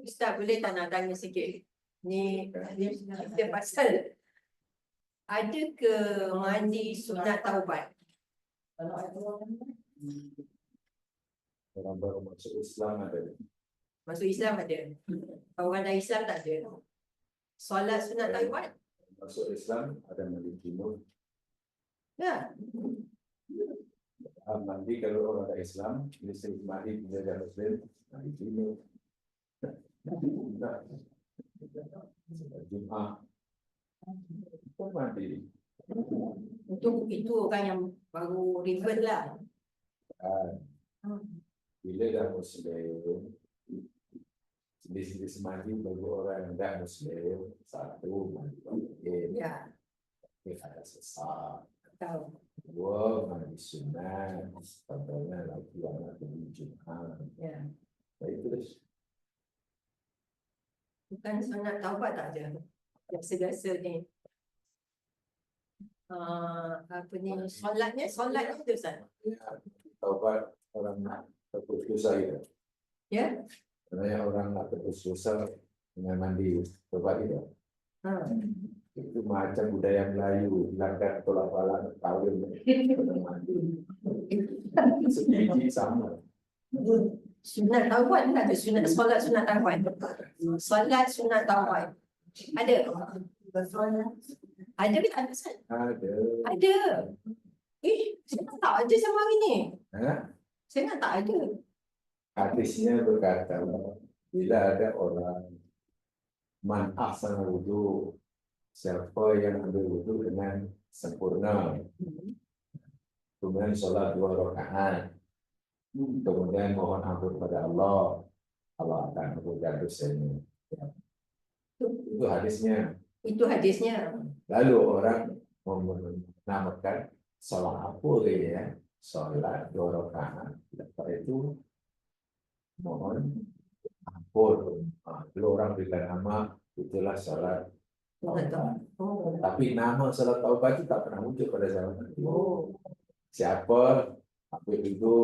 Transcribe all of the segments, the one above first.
Ustaz, boleh tak nak tanya sikit? Ni kita pasal ada ke mandi sunat taubat? Orang baru masuk Islam ada. Masuk Islam ada. Orang dah Islam tak ada. Solat sunat taubat? Masuk Islam ada mandi junub. Ya. Mandi kalau orang dah Islam, mesti mandi bila dah Muslim, mandi junub. Jumat. Itu mandi. Itu orang yang baru revert lah. Bila dah Muslim, jenis mandi bagi orang yang dah Muslim, satu mandi wajib, Ya. ada sesak. Tahu. Dua mandi sunat, contohnya lagi anak di Jumat. Ya. Itu Bukan sunat taubat tak ada. Biasa-biasa ni. Apa ni? Solatnya tu Ustaz. taubat orang nak terputus dosa itu. Ya. Sebenarnya orang nak terputus dosa dengan mandi taubat itu. Itu macam budaya Melayu, hilangkan tolak bala kahwin mandi. Sebiji sama. Sunat taubat tak ada. Solat sunat taubat. Solat sunat taubat. Ada. Ada ke tak ada Ustaz? Ada. Ada. Saya nak tak ada sama hari ni. Saya nak tak ada. Hadisnya berkata, bila ada orang man ahsana wudu, siapa yang ambil wudu dengan sempurna, kemudian sholat 2 rakaat, kemudian mohon ampun pada Allah, Allah akan mengampuni dosanya. Itu hadisnya. Itu hadisnya. Lalu orang menamakan sholat apa dia? Sholat 2 rakaat. Lepas itu mohon ampun. Kalau orang berikan nama, itulah sholat taubat. Tapi nama sholat taubat itu tak pernah muncul pada zaman itu. Siapa ambil itu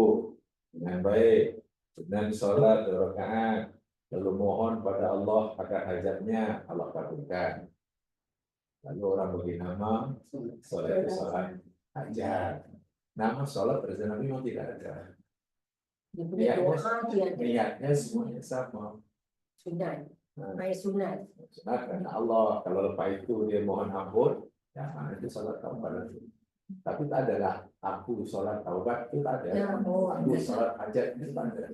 dengan baik, dengan sholat 2 rakaat, lalu mohon pada Allah agar hajatnya Allah kabulkan. Lalu orang beri nama sholat itu sholat hajat. Nama sholat pada zaman Nabi memang tidak ada. Niatnya semuanya sama. Sunat. Baik sunat. Sunat karena Allah. Kalau lepas itu dia mohon ampun, ya itu sholat taubat. Tapi tak adalah aku sholat taubat itu tak ada. Aku sholat hajat itu tak ada.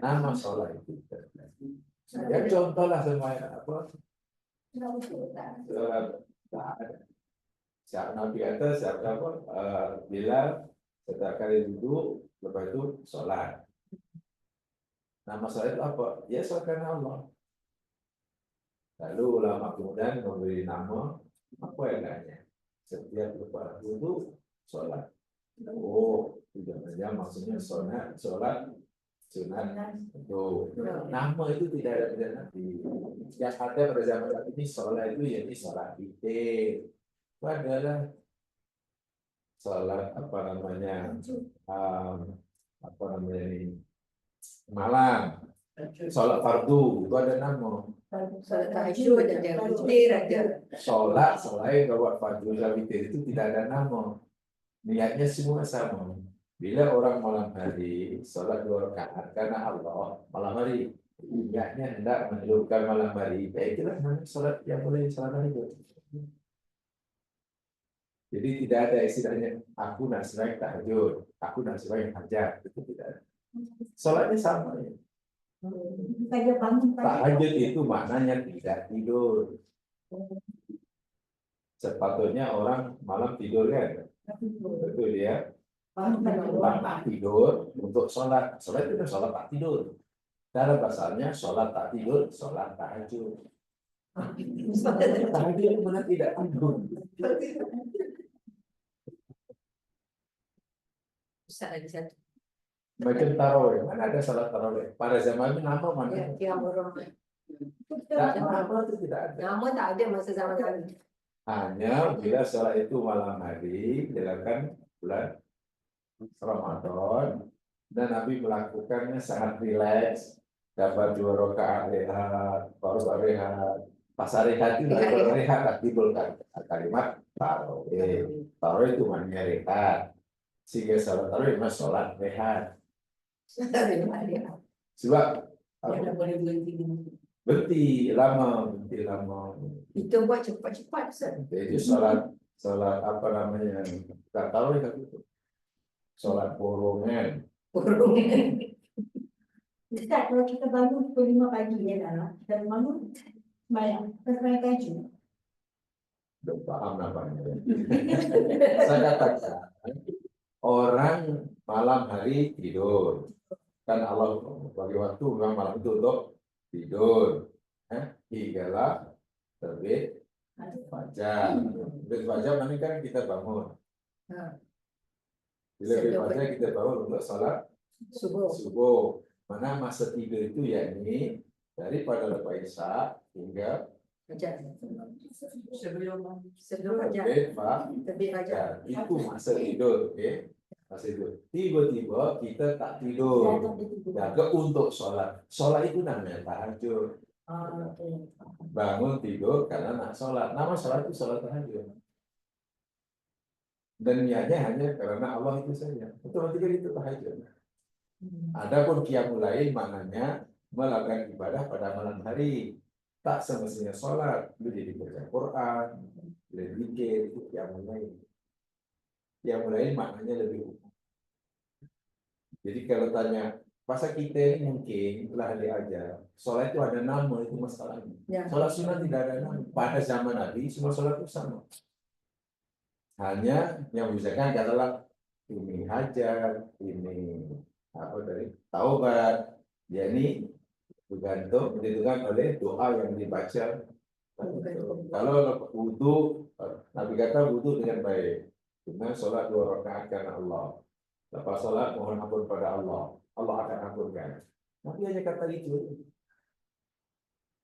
Nama sholat itu. Ya contohlah semuanya apa? Tak ada. Siapa Nabi kata siapa apa? Bila setiap kali duduk, lepas itu sholat. Nama sholat itu apa? Ya sholat karena Allah. Lalu ulama kemudian memberi nama apa yang lainnya. Setiap lepas duduk sholat. Oh, tidak saja maksudnya sholat sunat itu. Nama itu tidak ada pada Nabi. Yang ada pada zaman Nabi ini sholat itu yakni sholat witir. Itu adalah sholat apa namanya ini malam. Sholat fardu itu ada nama. Solat tahajud ada, witir ada. Sholat selain rawat fardu dan witir itu tidak ada nama. Niatnya semua sama. Bila orang malam hari sholat 2 rakaat karena Allah malam hari, niatnya hendak menelurkan malam hari. Itulah namanya sholat yang boleh sholat itu. Jadi tidak ada istilahnya aku nak sembahyang tahajud, aku nak sembahyang hajat, itu tidak ada. Sholatnya sama ya. Tahajud itu maknanya tidak tidur. Sepatutnya orang malam tidur kan? Betul ya. Tak tidur untuk sholat. Sholat itu sholat tak tidur. Dalam bahasanya sholat tak tidur, sholat tahajud. Tahajud itu benar tidak tidur. Ustaz ada satu. Macam tarawih, mana ada salat tarawih? Pada zaman itu nama mana? Ya, orang. Nama itu tidak ada. Nama tak ada masa zaman Nabi. Hanya bila salat itu malam hari, dilakukan bulan Ramadan, dan Nabi melakukannya sangat rileks. dapat 2 rakaat rehat, baru rehat. Pas rehat itu rehat timbulkan kalimat tarawih. Tarawih itu maknanya rehat. Sehingga salat tarawih mas sholat rehat. Sebab boleh berhenti lama. Itu buat cepat-cepat, Ustaz. Itu sholat apa namanya? Tak tahu ya itu. Sholat borongan. Ustaz, kalau kita bangun pukul 5 pagi ya dah, kita bangun sembahyang, kita sembahyang tahajud. Belum paham namanya. Saya katakan orang malam hari tidur. Kan Allah bagi waktu memang malam itu untuk tidur. Hinggalah terbit fajar. Terbit fajar nanti kan kita bangun. Bila terbit fajar kita bangun untuk salat subuh. Mana masa tidur itu yakni daripada lepas isya hingga sebelum fajar. Terbit fajar. Itu masa tidur, okey. Masa tidur. Tiba-tiba kita tak tidur. Jaga untuk sholat. Sholat itu namanya tahajud. Bangun tidur karena nak sholat. Nama sholat itu sholat tahajud. Dan niatnya hanya karena Allah itu saja. Otomatis itu tahajud. Adapun qiyamul lail maknanya melakukan ibadah pada malam hari. Tak semestinya sholat. Jadi baca Quran, berzikir, itu qiyamul lail. Qiyamul lail maknanya lebih umum. Jadi kalau tanya, pasal kita ini mungkin telah diajar, sholat itu ada nama, itu masalahnya. Sholat sunnah tidak ada nama. Pada zaman Nabi, semua sholat itu sama. Hanya yang membedakan adalah ini hajat, ini apa dari taubat. Ya ini bergantung ditentukan oleh doa yang dibaca. Kalau wudu, Nabi kata wudu dengan baik. Dengan sholat 2 rakaat karena Allah. Lepas sholat mohon ampun pada Allah. Allah akan ampunkan. Nabi hanya kata itu.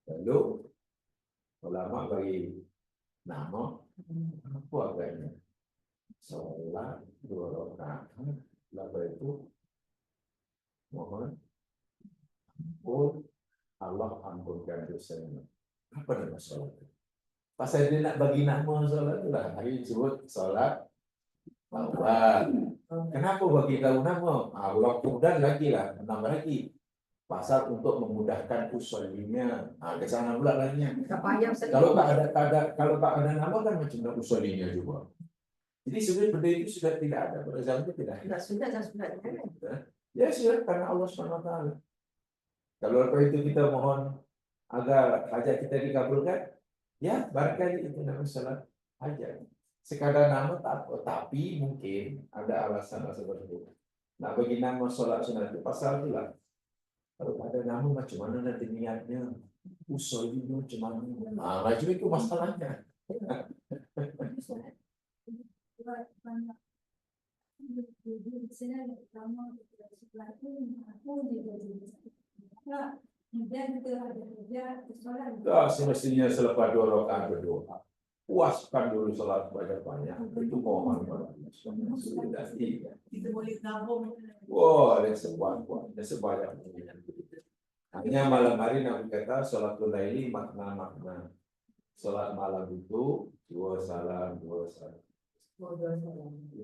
Lalu ulama bagi nama apa agaknya? Sholat 2 rakaat. Lepas itu mohon ampun, Allah ampunkan dosanya. Apa nama sholat? Pasal dia nak bagi nama sholat itulah hari disebut sholat taubat. Kenapa bagi tahu nama? Allah kemudian lagi lah, nambah lagi. Pasal untuk memudahkan usulinya. Ke sana pula lainnya. Kalau tak ada nama kan macam mana usulinya juga. Jadi sebenarnya benda itu sudah tidak ada pada zaman itu tidak ada. Sudah. Ya sudah karena Allah SWT. Kalau lepas itu kita mohon agar hajat kita dikabulkan, ya barangkali itu namanya salat hajat. Sekadar nama tak apa, tapi mungkin ada alasan seperti itu. Nah bagi nama solat sunat itu pasal itu lah. Kalau ada nama macam mana nanti niatnya, usulnya macam mana. Macam itu masalahnya. Semestinya selepas 2 rakaat berdoa. Puaskan dulu salat banyak-banyak. Itu mohon pada Allah. Kita boleh gabung. Wah, ada sebanyak. Hanya malam hari Nabi kata salatul laili makna. Salat malam itu 2 salam. Itu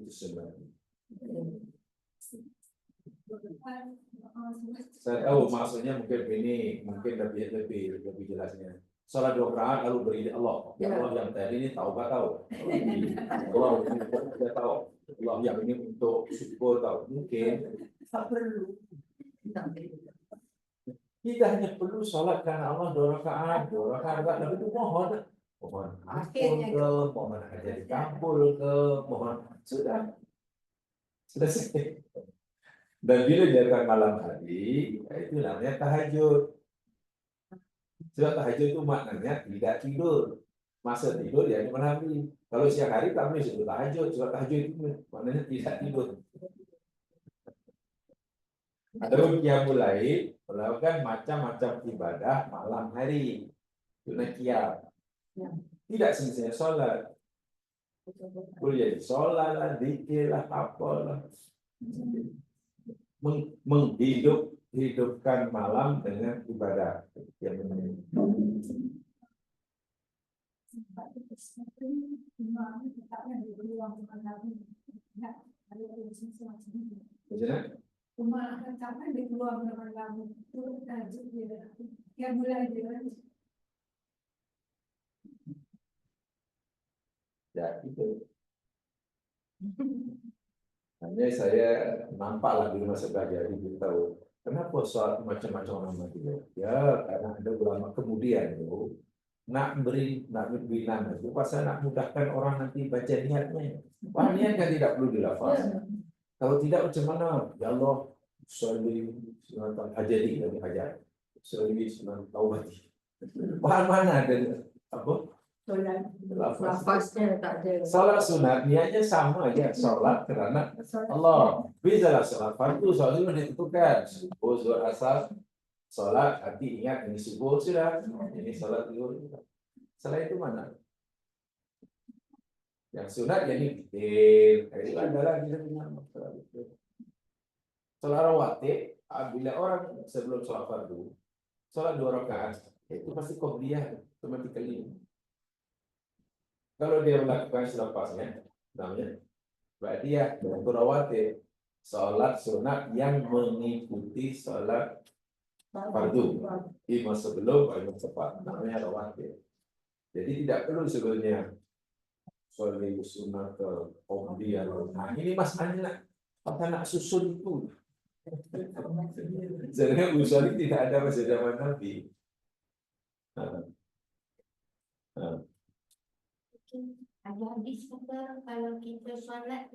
sebenarnya. Saya tahu maksudnya mungkin lebih jelasnya. Salat 2 rakaat lalu beri Allah. Ya Allah yang tadi ini taubat tahu. Allah ini tidak tahu. Allah yang ini untuk syukur tahu. Mungkin tak perlu. Kita hanya perlu salat karena Allah 2 rakaat lalu itu mohon akhirnya ke mohon aja dikabul ke mohon sudah selesai. Dan bila dilakukan malam hari, itu namanya tahajud. Sebab tahajud itu maknanya tidak tidur. Masa tidur ya malam hari. Kalau siang hari tak boleh sebut tahajud. Sebab tahajud itu maknanya tidak tidur. Ada qiyamul lail melakukan macam-macam ibadah malam hari. Itu qiyam. Tidak semestinya solat. Boleh jadi solat lah, zikir lah, apalah. Menghidup hidupkan malam dengan ibadah. Yang ini. Maksudnya? Ya, itu. Hanya saya nampaklah di rumah sebagai ibu tahu kenapa soal macam-macam orang mati. Ya, karena ada ulama kemudian itu nak beri nama itu pasal nak mudahkan orang nanti baca niatnya. Wah, niat kan tidak perlu dilafaz. Kalau tidak macam mana? Ya Allah, sholli sunnatul hajati dari hajat. Sholli sunnatul tawbati. Bahan mana ada apa? Solat Lafaz. lafaznya tak ada. Salat sunat niatnya sama aja, salat kerana Allah. Bezalah salat fardu, salat itu ditentukan. Subuh, zuhur, asar, salat, hati ingat ini subuh sudah, ini salat zuhur. Selain itu mana? Yang sunat jadi detail. Itu adalah kita punya masalah itu. Salat rawatib, bila orang sebelum salat fardu, salat 2 rakaat, itu pasti qobliyah, automatically. Kalau dia melakukan selepasnya, namanya berarti ya rawatib, salat sunat yang mengikuti salat fardu, imam sebelum imam cepat, namanya rawatib. Jadi tidak perlu sebenarnya sholli sunat qobliyah. Nah, ini masalahnya apa nak susun itu. Sebenarnya usul tidak ada pada zaman Nabi. Ada hadis kata kalau kita solat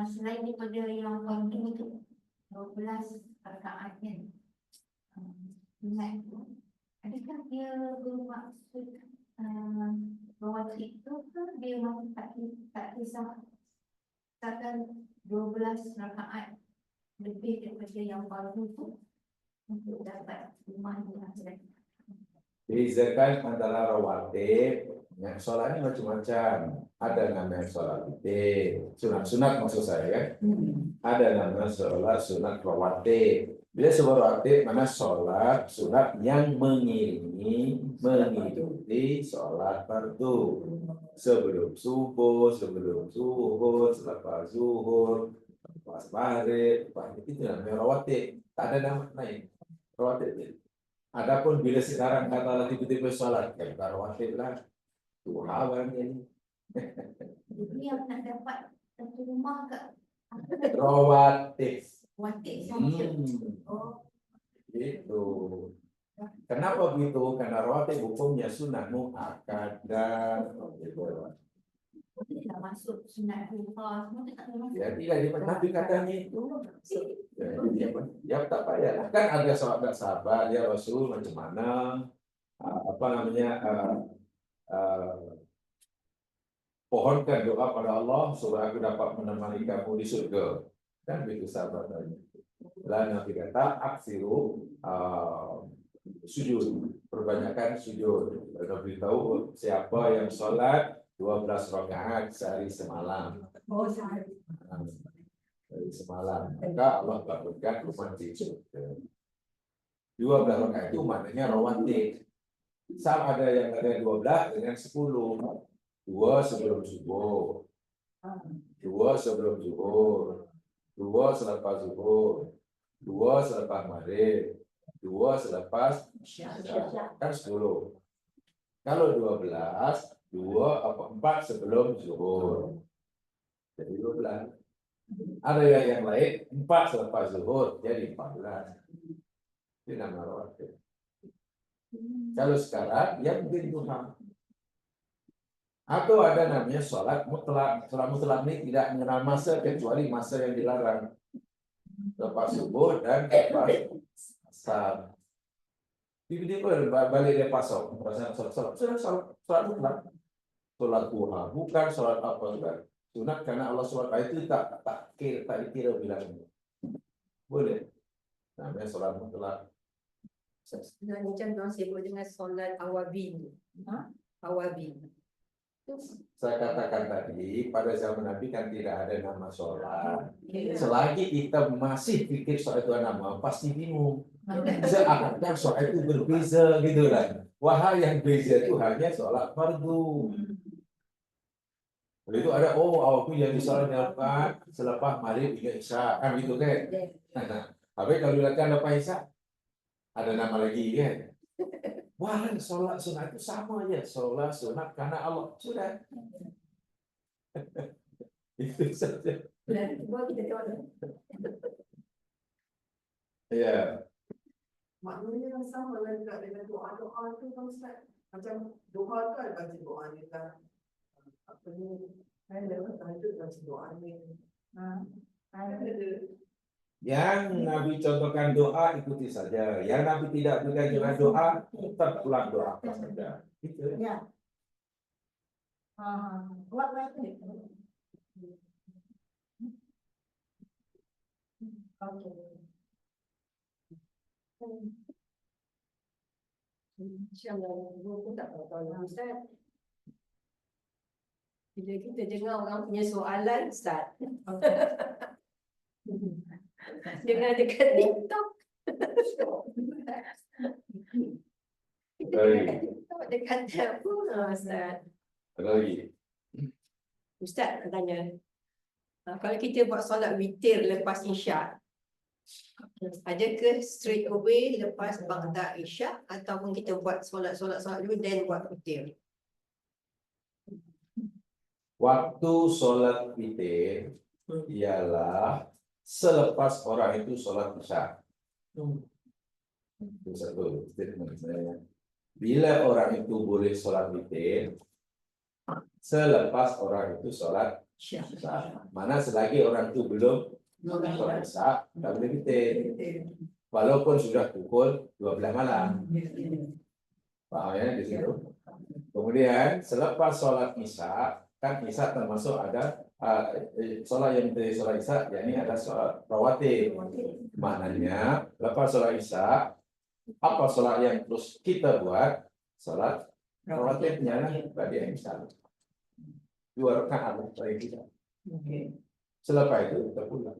selain daripada yang fardu itu 12 rakaat kan. Ingat tu. Adakah dia bermaksud rawatib itu ke dia maksud tak kisah katakan 12 rakaat lebih daripada yang fardu tu untuk dapat iman dengan akhirat. Bezakan antara rawatib, ya, sholat ini macam-macam. Ada namanya sholat witir, sunat-sunat maksud saya kan. Ada namanya sholat sunat rawatib. Bila sholat rawatib, mana sholat sunat yang mengikuti sholat fardu. Sebelum subuh, sebelum zuhur, selepas zuhur, lepas maghrib, itu namanya rawatib. Tak ada nama lain. Rawatib. Adapun bila sekarang katalah tiba-tiba sholat, ya bukan rawatib lah. Duha barangnya ini. Jadi yang nak dapat satu rumah ke Rawatib. rawatib saja. Oh, gitu. Kenapa begitu? Karena rawatib hukumnya sunat muakkadah. Tidak masuk sunat duha semua tak ada masuk. Ya tidak di Nabi katanya itu. Ya tak payah. Kan ada sahabat ya Rasul macam mana apa namanya pohonkan doa pada Allah supaya aku dapat menemani kamu di surga. Kan begitu sahabat tadi. Lalu Nabi kata aksiru sujud, perbanyakkan sujud. Nabi tahu siapa yang sholat 12 rakaat sehari semalam. Oh, sehari. Dari semalam, maka Allah kabulkan umat di surga. 12 rakaat itu maknanya rawatib. Sama ada yang ada 12 dengan 10. 2 sebelum subuh, 2 sebelum zuhur, 2 selepas zuhur, 2 selepas maghrib, 2 selepas kan 10. Kalau 12, 4 sebelum zuhur. Jadi 12. Ada yang lain 4 selepas zuhur jadi 14. Itu nama rawatib. Kalau sekarang ya mungkin duha. Atau ada namanya sholat mutlak. Sholat mutlak ini tidak mengenal masa kecuali masa yang dilarang. Lepas subuh dan lepas asar. Tiba-tiba balik dia pasok. Sholat mutlak. Sholat duha. Bukan sholat apa juga. Sunat karena Allah SWT itu tak dikira bilang. Boleh. Namanya sholat mutlak. Sebenarnya macam orang sibuk dengan solat awabin. Awabin. Saya katakan tadi, pada zaman Nabi kan tidak ada nama sholat. Ya. Selagi kita masih pikir soal itu nama, pasti bingung. Seakan-akan soal itu berbeza gitu kan. Wahai yang beza itu hanya sholat fardu. Lalu itu ada, aku yang sholat selepas maghrib hingga isya, kan gitu kan. Tapi kalau dilihatkan lepas isya, ada nama lagi kan. Wah, sholat sunat itu sama aja. Sholat sunat karena Allah. Sudah. Itu saja. Buat kita tengok. Ya. Maknanya yang sama lah juga dengan doa-doa tu kan Ustaz. Macam doa tu ada baca doa ni kan. Apa ni? Saya tahajud baca doa ni. Ada. Yang Nabi contohkan doa ikuti saja. Yang Nabi tidak berikan juga doa, terulang doa saja. Gitu. Ya. What way? Okay. InsyaAllah, aku tak tahu Ustaz. Bila kita dengar orang punya soalan, Ustaz. Dengar dekat TikTok. Kita dekat TikTok, dekat apa, Ustaz? Ada lagi. Ustaz nak tanya. Kalau kita buat solat witir lepas isyak, adakah straight away lepas ba'da isyak ataupun kita buat solat dulu then buat witir? Waktu sholat witir ialah selepas orang itu sholat isya. Itu satu statement saya. Bila orang itu boleh sholat witir, selepas orang itu sholat isya. Mana selagi orang itu belum sholat isya, tak boleh witir. Walaupun sudah pukul 12 malam. Paham ya di situ? Kemudian selepas sholat isya, kan isya termasuk ada sholat yang dari sholat isya, yakni ada sholat rawatib. Maknanya lepas sholat isya, apa sholat yang terus kita buat? Sholat rawatibnya bagi isya. 2 rakaat bagi kita. Selepas itu kita pulang.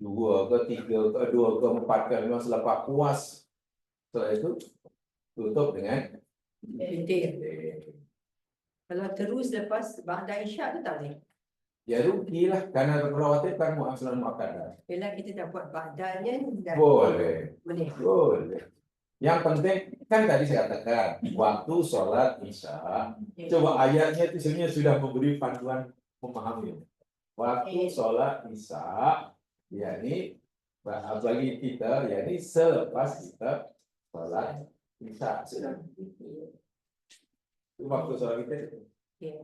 2 ke 3 ke 2 ke 4 ke 5 selepas puas. Setelah itu tutup dengan Witir. Kalau terus lepas ba'da isyak tu tak boleh. ya rugilah karena rawatib kan mu'aslan mu'akkadah. Bila kita dah buat ba'danya dah Boleh. boleh. Boleh. Yang penting kan tadi saya katakan waktu sholat isya. Coba ayatnya itu sebenarnya sudah memberi panduan memahami. Waktu sholat isya, yakni bagi kita, yakni selepas kita sholat isya sudah. Itu waktu sholat kita. Ya.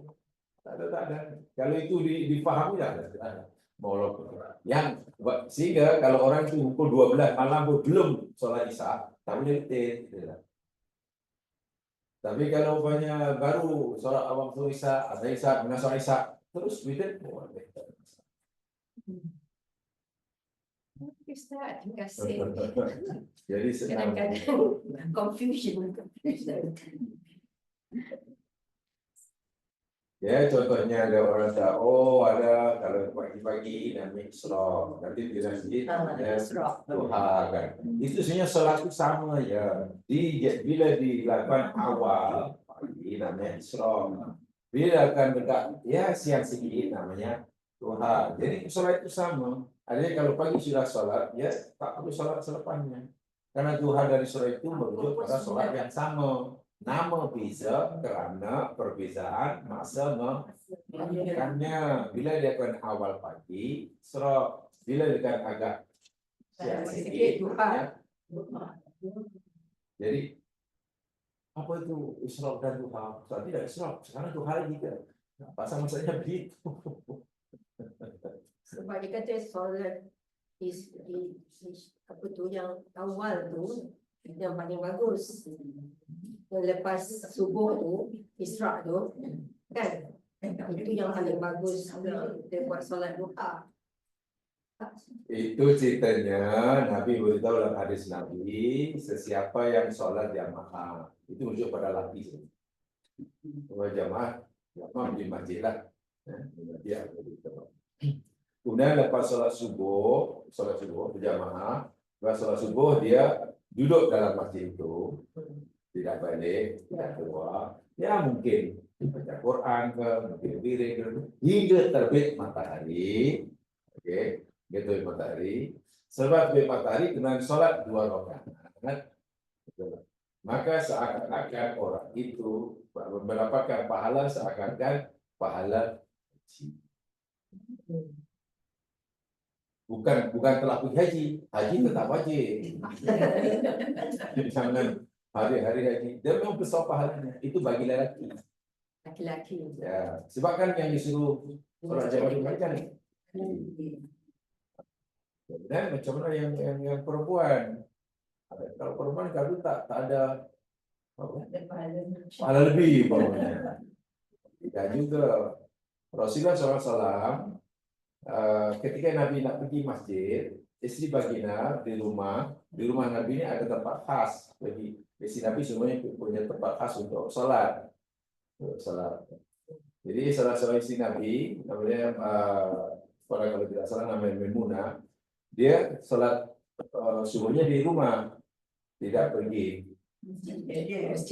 Tak ada. Kalau itu difahami dah ada. Yang sehingga kalau orang itu pukul 12 malam pun belum sholat isya, tak boleh witir. Tapi kalau umpamanya baru sholat awal isya, ada isya, kena sholat isya, terus witir boleh. Ustaz, terima kasih. Jadi senang. Kadang-kadang confusion. Ya, contohnya ada orang tahu, ada kalau pagi-pagi namanya Isra, nanti di masjid namanya duha kan. Itu sebenarnya sholat itu sama ya. Bila dilakukan awal pagi namanya Isra, bila akan dekat ya siang sedikit namanya duha. Jadi sholat itu sama. Artinya kalau pagi sudah sholat, ya tak perlu sholat selepasnya. Karena duha dari sholat itu merujuk pada sholat yang sama. Nama beza karena perbezaan masa melakukannya. Bila dia akan awal pagi, bila dia akan agak siang sedikit, ya. Jadi apa itu isra dan duha? Tidak isra, sekarang duha lagi ke? Pasal masanya begitu. Sebab dia kata solat apa tu yang awal tu yang paling bagus. Yang lepas subuh tu, Isra tu, kan? Itu yang paling bagus kita buat solat duha. Itu ceritanya Nabi beritahu dalam hadis Nabi, sesiapa yang sholat jamaah itu merujuk pada laki. Kalau jamaah Imam di masjid lah. Dia kemudian lepas sholat subuh berjamaah, lepas sholat subuh dia duduk dalam masjid itu, tidak balik, tidak keluar. Ya mungkin baca Quran ke, mungkin wirid ke, hingga terbit matahari. Okey, hingga terbit matahari. Sebab terbit matahari kena sholat 2 rakaat. Maka seakan-akan orang itu mendapatkan pahala seakan-akan pahala haji. Bukan telah pergi haji, haji tetap wajib. Jangan hari-hari haji. Dia memang besar pahalanya. Itu bagi lelaki. Laki-laki. Ya, sebab kan yang disuruh orang Jawa itu macam ni. Dan macam mana yang perempuan? Kalau perempuan kalau tak ada apa? Pahala lebih umpamanya. Tidak juga. Rasulullah SAW ketika Nabi nak pergi masjid, isteri baginda di rumah Nabi ini ada tempat khas. Bagi isteri Nabi semuanya punya tempat khas untuk salat. Jadi salah seorang isteri Nabi namanya kalau tidak salah namanya Maimunah, dia salat subuhnya di rumah, tidak pergi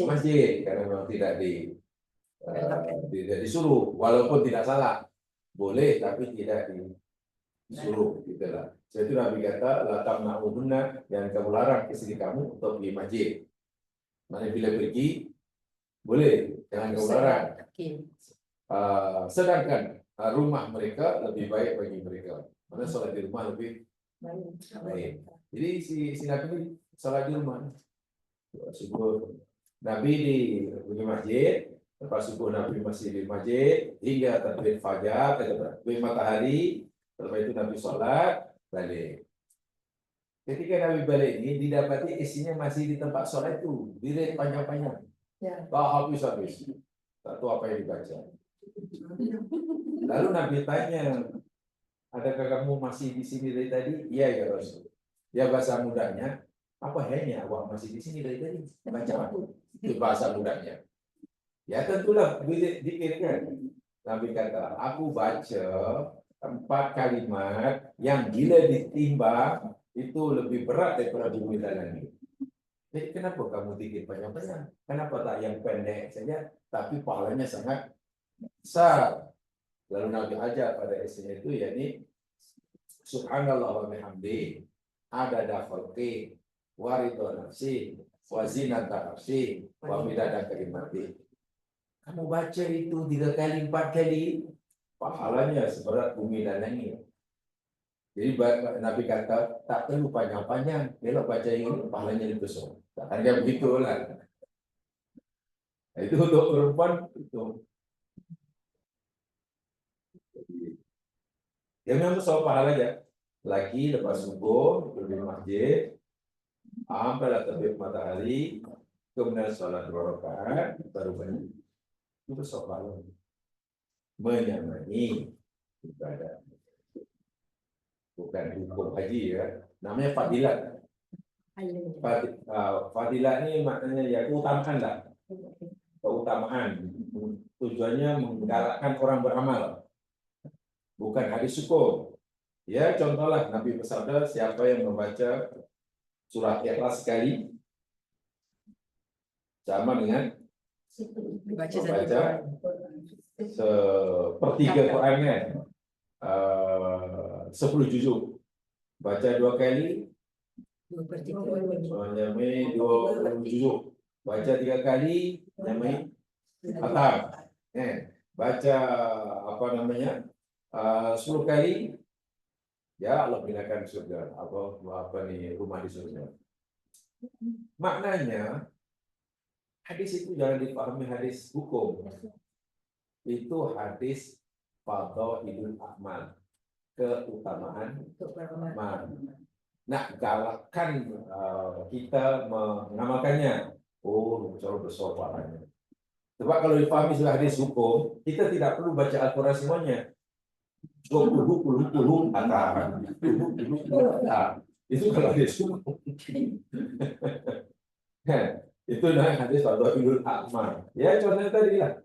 masjid karena memang tidak disuruh, walaupun tidak salah boleh tapi tidak disuruh gitulah. Sebab itu Nabi kata la tamna'uhunna, yang kamu larang istri kamu untuk pergi masjid. Mana bila pergi boleh, jangan kamu larang. Sedangkan rumah mereka lebih baik bagi mereka. Mana solat di rumah lebih baik. Jadi si Nabi solat di rumah. Subuh Nabi di masjid, lepas subuh Nabi masih di masjid hingga terbit fajar, terbit matahari. Lepas itu Nabi sholat balik. Ketika Nabi balik ini didapati istrinya masih di tempat sholat itu, wirid panjang-panjang. Ya. Habis. Tak tahu apa yang dibaca. Lalu Nabi tanya, adakah kamu masih di sini dari tadi? Iya ya Rasul. Ya bahasa mudanya, apa hanya awak masih di sini dari tadi? Baca apa? Itu bahasa mudanya. Ya tentulah dikirkan. Nabi kata, aku baca 4 kalimat yang bila ditimbang itu lebih berat daripada bumi dan langit. Jadi kenapa kamu dikir panjang-panjang? Kenapa tak yang pendek saja, tapi pahalanya sangat besar? Lalu Nabi ajar pada istrinya itu, yakni Subhanallah wa bihamdi, adada khalqi, wa ridha nafsi, wa zinata nafsi, wa midada kalimati. Kamu baca itu 3 kali, 4 kali, pahalanya seberat bumi dan langit. Jadi Nabi kata, tak perlu panjang-panjang, kalau baca ini pahalanya lebih besar. Tak ada begitulah. Itu untuk perempuan itu. Dia memang besar pahalanya. Lagi lepas subuh pergi masjid, sampai terbit matahari, kemudian sholat 2 rakaat, baru bangun. Itu besar pahalanya. Menyamai ibadah. Bukan hukum haji ya, namanya fadilat. Fadilat ini maknanya ya keutamaan lah. Keutamaan. Tujuannya menggalakkan orang beramal. Bukan hadis syukur. Ya contohlah Nabi bersabda, siapa yang membaca surah Ikhlas sekali sama dengan Baca membaca sepertiga Quran kan. 10 juzuk. Baca 2 kali nyamai 20 juzuk. Baca 3 kali nyamai khatam. Baca apa namanya 10 kali ya Allah binakan surga. Apa nih rumah di surga. Maknanya hadis itu jangan dipahami hadis hukum. Itu hadis fadhailul amal, keutamaan amal. Nak galakkan kita mengamalkannya. Oh, jauh besar pahalanya. Sebab kalau dipahami sebagai hadis hukum, kita tidak perlu baca Al-Quran semuanya. 20 antara. Itu kalau hadis hukum. Itu namanya hadis fadhailul amal. Ya contohnya tadi lah.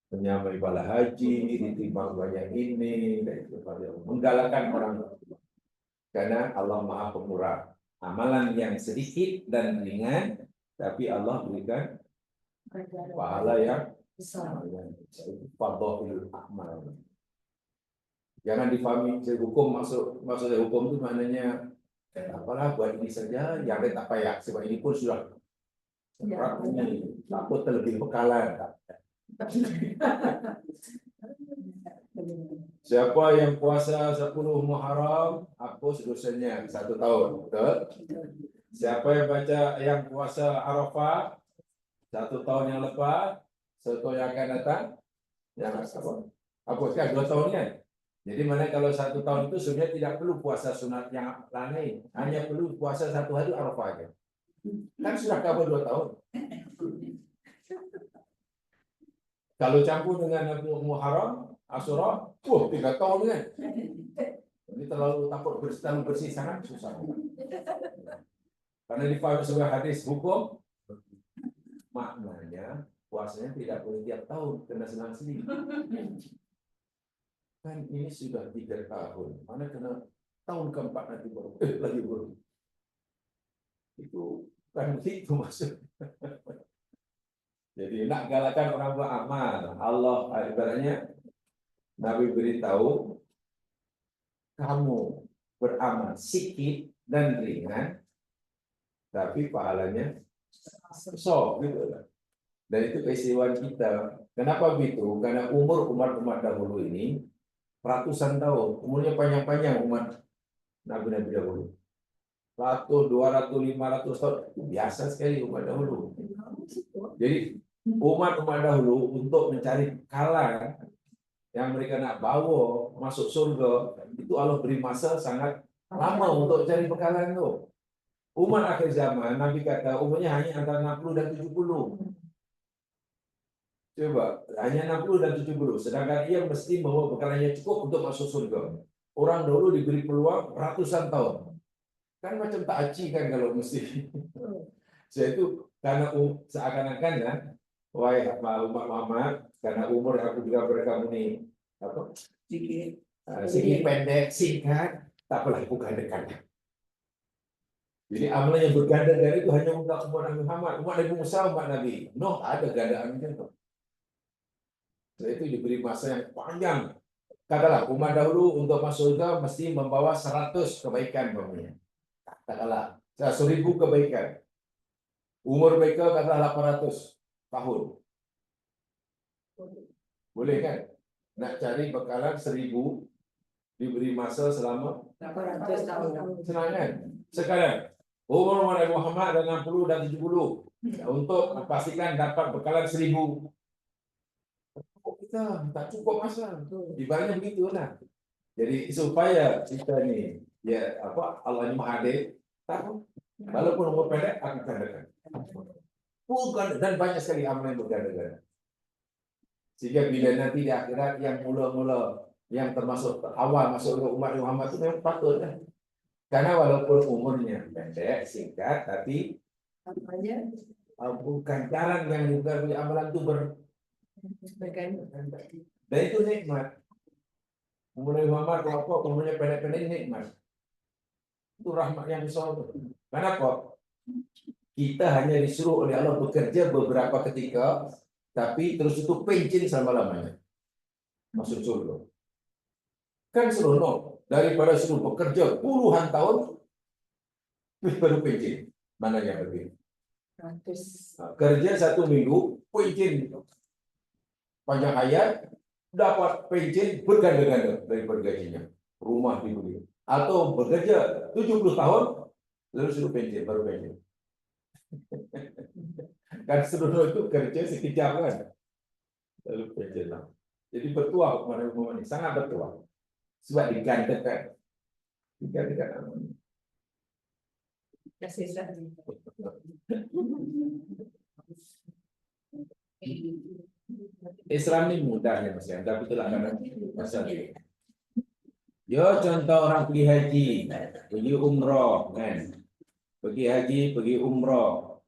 menyamai pahala haji, ditimbang banyak ini, dan itu menggalakkan orang. Karena Allah Maha Pemurah. Amalan yang sedikit dan ringan, tapi Allah berikan pahala yang besar. Fadhilul amal. Jangan difahami hukum, maksudnya hukum itu maknanya apalah buat ini saja, yang lain tak payah. Sebab ini pun sudah ini takut terlebih bekalan. Siapa yang puasa 10 Muharram, hapus dosanya 1 tahun. Betul? Siapa yang baca yang puasa Arafah 1 tahun yang lepas, 1 tahun yang akan datang, yang apa? Hapuskan 2 tahun kan? Jadi mana kalau 1 tahun itu sebenarnya tidak perlu puasa sunat yang lain, hanya perlu puasa 1 hari Arafah aja. Kan sudah cover 2 tahun. Kalau campur dengan Muharram, Asyura, 3 tahun kan? Ini terlalu takut bersih sangat susah. Karena difahami sebuah hadis hukum, maknanya puasanya tidak boleh tiap tahun, kena selang-seling. Kan ini sudah 3 tahun, mana kena tahun keempat nanti baru lagi baru. Itu kan itu maksud. Jadi nak galakkan orang beramal. Allah ibaratnya Nabi beritahu kamu beramal sedikit dan ringan, tapi pahalanya besar gitu. Dan itu keistimewaan kita. Kenapa begitu? Karena umur umat dahulu ini ratusan tahun, umurnya panjang-panjang umat Nabi-Nabi dahulu. 100, 200, 500 tahun, biasa sekali umat dahulu. Jadi umat dahulu untuk mencari bekalan yang mereka nak bawa masuk surga, itu Allah beri masa sangat lama untuk cari bekalan itu. Umat akhir zaman, Nabi kata umurnya hanya antara 60 dan 70. Coba, hanya 60 dan 70. Sedangkan ia mesti membawa bekalannya cukup untuk masuk surga. Orang dahulu diberi peluang ratusan tahun. Kan macam tak aci kan kalau mesti. Saya itu karena seakan-akan ya, wahai umat Muhammad, karena umur aku juga berkamu ini apa? Sedikit pendek, singkat, tak apalah bukan dekat. Jadi amalan yang berganda-ganda itu hanya untuk umat Nabi Muhammad, umat Nabi Musa, umat Nabi Nuh ada gandaan macam itu. Jadi itu diberi masa yang panjang. Katalah umat dahulu untuk masuk surga mesti membawa 100 kebaikan umpamanya. Katalah 1000 kebaikan. Umur mereka katalah 800 tahun. Boleh kan? Nak cari bekalan 1000 diberi masa selama 800 tahun. senang kan? Sekarang umur Nabi Muhammad dan 60 dan 70 untuk memastikan dapat bekalan 1000. Kita tak cukup masa. Ibaratnya begitulah. Jadi supaya kita ni ya apa Allah ni Maha Adil, tahu walaupun umur pendek akan gandakan. Bukan dan banyak sekali amalan yang berganda-ganda. Sehingga bila nanti di akhirat yang mula-mula yang termasuk awal masuk ke umat Muhammad itu memang patut kan. Karena walaupun umurnya pendek, singkat, tapi bukan jarang yang juga amalan itu dan itu nikmat. Umur Muhammad kalau umurnya pendek-pendek nikmat. Itu rahmat yang besar. Kenapa? Kita hanya disuruh oleh Allah bekerja beberapa ketika, tapi terus itu pencin selama-lamanya. Masuk surga. Kan seronok daripada suruh bekerja puluhan tahun, baru pencin. Mana yang lebih? Kerja 1 minggu, pencin panjang hayat, dapat pencin berganda-ganda daripada gajinya. Rumah dibeli. Atau bekerja 70 tahun, lalu suruh pencin, baru pencin. Kan seluruh itu kerja sekejap kan. Lalu pencin lah. Jadi bertuah kepada umum ini, sangat bertuah. Sebab digandakan. Digandakan. Kasih saya. Islam ini mudah ya Mas, tapi itulah karena pasal. Yo contoh orang pergi haji, pergi umroh kan. Pergi haji, pergi umroh.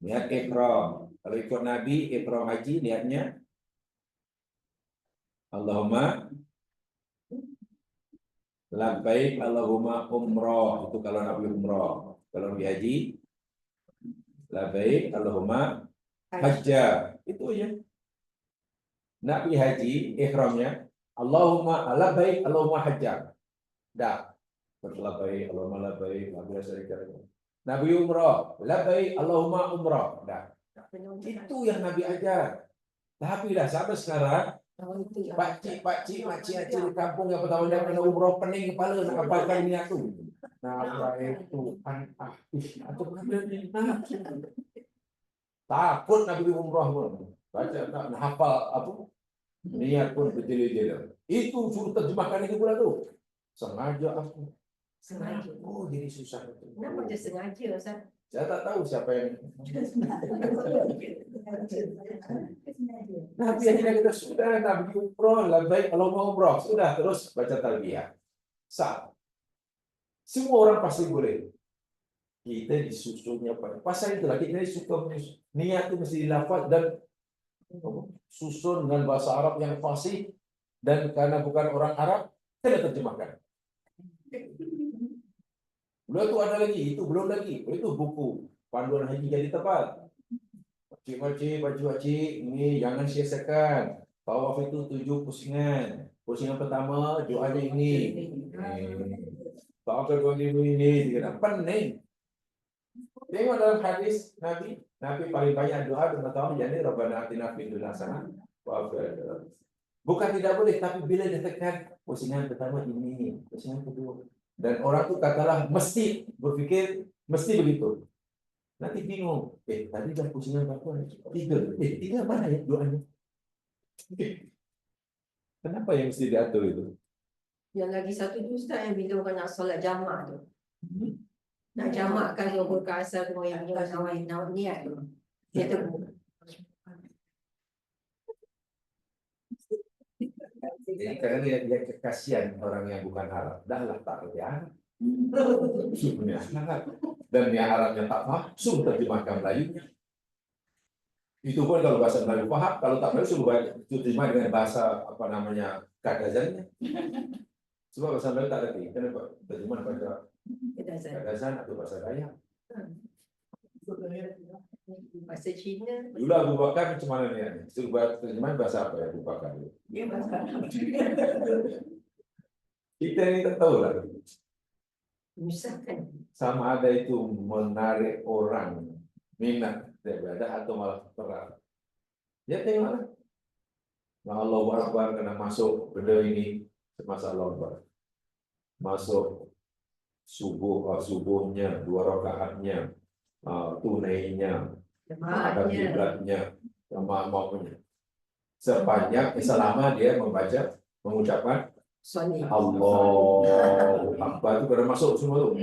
Lihat ihram. Kalau ikut Nabi, ihram haji lihatnya Allahumma labbaik Allahumma umrah. Itu kalau nak pergi umrah. Kalau pergi haji, labbaik Allahumma hajjah. Itu aja. Nak pergi haji, ihramnya Allahumma labbaik Allahumma hajjah. Dah. Labbaik Allahumma labbaik la syarika lak. Nak pergi umrah, labbaik Allahumma umrah. Dah. Itu yang Nabi ajar. Tapi dah sampai sekarang pakcik makcik di kampung yang pertama dia kena umrah pening kepala nak hafalkan niat tu. Nah, itu kan atau takut nak pergi umrah pun. Baca nak hafal apa? Niat pun berjela-jela. Itu suruh terjemahkan itu pula tu. Sengaja aku. Sengaja. Oh, jadi susah itu. Kenapa dia sengaja, Ustaz? Saya tak tahu siapa yang Nabi yang kita sudah nak pergi umrah, labbaik Allahumma umrah, sudah terus baca talbiyah. Sah. Semua orang pasti boleh. Kita disusunnya pada pasal itulah kita suka niat itu mesti dilafaz dan susun dengan bahasa Arab yang fasih dan karena bukan orang Arab, kita terjemahkan. Belum tu ada lagi, itu belum lagi. Itu buku panduan haji jadi tepat. Pakcik, ini jangan sia-siakan. Tawaf itu 7 pusingan. Pusingan pertama doanya ini. Tawaf kedua ini. Pening. Tengok dalam hadis Nabi paling banyak doa dengan tawaf jadi Rabbana atina fid dunya hasanah wa fil akhirati. Bukan tidak boleh, tapi bila ditekan pusingan pertama ini, pusingan kedua. Dan orang tu katalah mesti berfikir mesti begitu. Nanti bingung. Tadi dah pusingan berapa? 3. 3 mana ya doanya? Kenapa yang mesti diatur itu? Yang lagi satu tu Ustaz yang bila orang nak solat jamak tu. Nak jamakkan zuhur ke asar tu yang nak niat tu. Dia tegur. Jadi kadang dia kekasian orang yang bukan Arab. Dah lah tak kerti Arab. Dan yang Arabnya tak faham, suruh terjemahkan Melayu. Itu pun kalau bahasa Melayu faham, kalau tak Melayu suruh terjemah dengan bahasa apa namanya Kadazannya. Sebab bahasa Melayu tak kerti. Kenapa? Terjemah pada Kadazan atau bahasa Dayak. Bahasa Cina. Dulu Abu Bakar macam mana ni? Suruh terjemahan bahasa apa ya Abu Bakar? Dia bahasa Kita ni tak tahu lah. menyusahkan. Sama ada itu menarik orang minat beribadah atau malah berat. Ya tengoklah. Nah, Allahu Akbar kena masuk benda ini semasa Allahu Akbar. Masuk subuhnya 2 rakaatnya, tunainya, ada kiblatnya, maunya. Sepanjang selama dia mengucapkan Allahu Akbar itu baru masuk semua tu.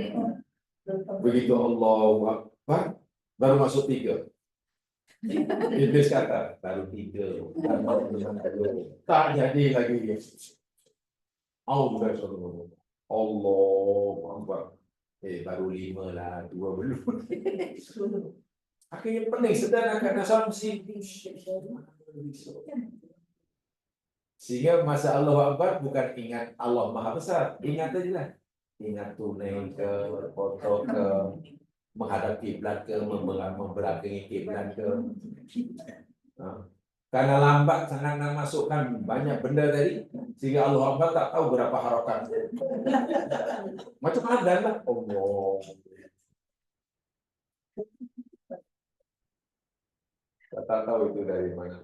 Begitu Allahu Akbar baru masuk 3. Iblis kata baru 3. Tak jadi lagi. Allahu Akbar. Baru 5 lah, 2 belum. Akhirnya pening sedang akan asumsi. Sehingga masa Allahu Akbar bukan ingat Allah Maha Besar, ingat aja lah. Ingat tunai ke, foto ke, menghadap kiblat ke, membelakangi kiblat ke. Karena lambat sangat nak masukkan banyak benda tadi, sehingga Allahu Akbar tak tahu berapa harokat. Macam ada lah. Allah. Tak tahu itu dari mana.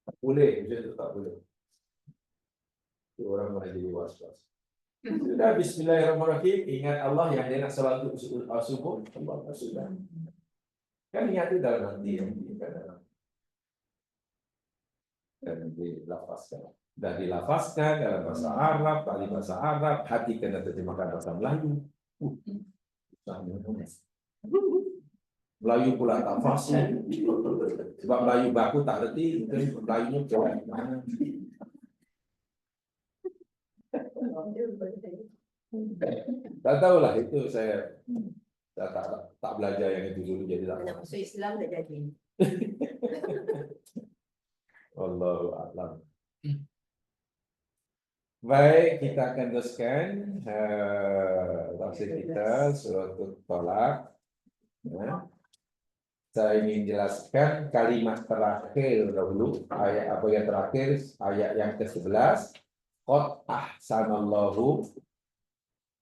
Tak boleh, itu tak boleh. Itu orang malah jadi was-was. Sudah bismillahirrahmanirrahim, ingat Allah yang dia nak salat subuh, Allah sudah. Kan ingat itu dalam hati yang dan dilafazkan. Dan dilafazkan dalam bahasa Arab, tadi bahasa Arab, hati kena terjemahkan bahasa Melayu. Melayu pula tak fasih. Sebab Melayu baku tak reti, Melayunya kurang mana. Tak tahulah itu saya tak belajar yang itu dulu jadi tak. Nak masuk Islam tak jadi. Allahu a'lam. Baik, kita akan teruskan tafsir kita surah Tolak. Ya. Saya ingin jelaskan kalimat terakhir dahulu, ayat apa yang terakhir, ayat yang ke-11. Qad ahsanallahu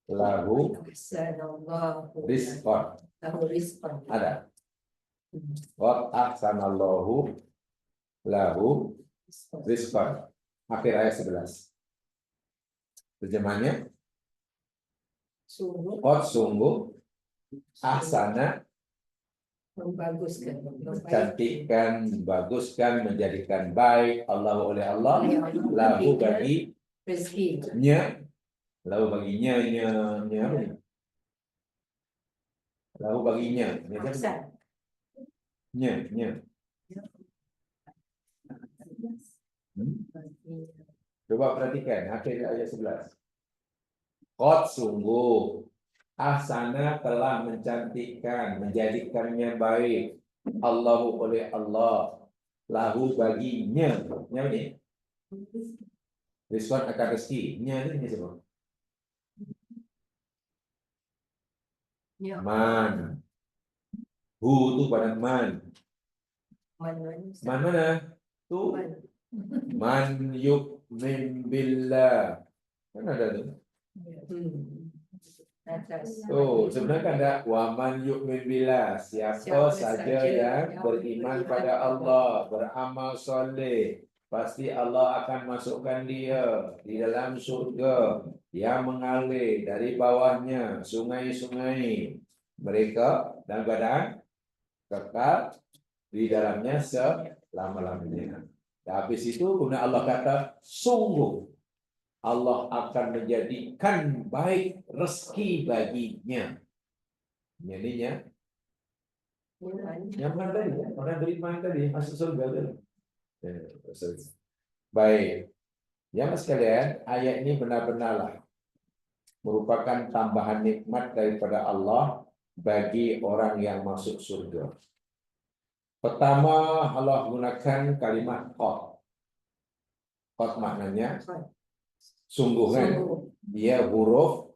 lahu Ahsanallahu rizqan. lahu rizqan. Ada. Qad ahsanallahu lahu rizqan. Akhir ayat 11. Terjemahnya, Sungguh sungguh ahsana membaguskan, cantikkan, baguskan, menjadikan baik Allah oleh Allah lahu bagi rezeki. nya, lahu baginya nya apa ni? Lahu baginya Ahsan. nya. Coba perhatikan akhir ayat 11. Qad sungguh ahsana telah mencantikkan, menjadikannya baik Allahu oleh Allah lahu baginya. Nya ni rizqan akan rezeki. Nya ni semua. Ya. Man. Hu tu pada man. Man mana? Tu man yu'min billah. Kan ada tu. Atas. Sebenarnya kan ada waman yu'min billah, siapa saja yang beriman pada Allah, beramal soleh, pasti Allah akan masukkan dia di dalam surga yang mengalir dari bawahnya sungai-sungai. Mereka dalam keadaan kekal di dalamnya selama-lamanya. Dan habis itu kemudian Allah kata, sungguh Allah akan menjadikan baik rezeki baginya. Jadinya, yang mana tadi? Orang beriman tadi masuk surga tadi. Baik, ya mas sekalian, ayat ini benar-benarlah merupakan tambahan nikmat daripada Allah bagi orang yang masuk surga. Pertama, Allah gunakan kalimat qad. Qad maknanya sungguh kan? Dia huruf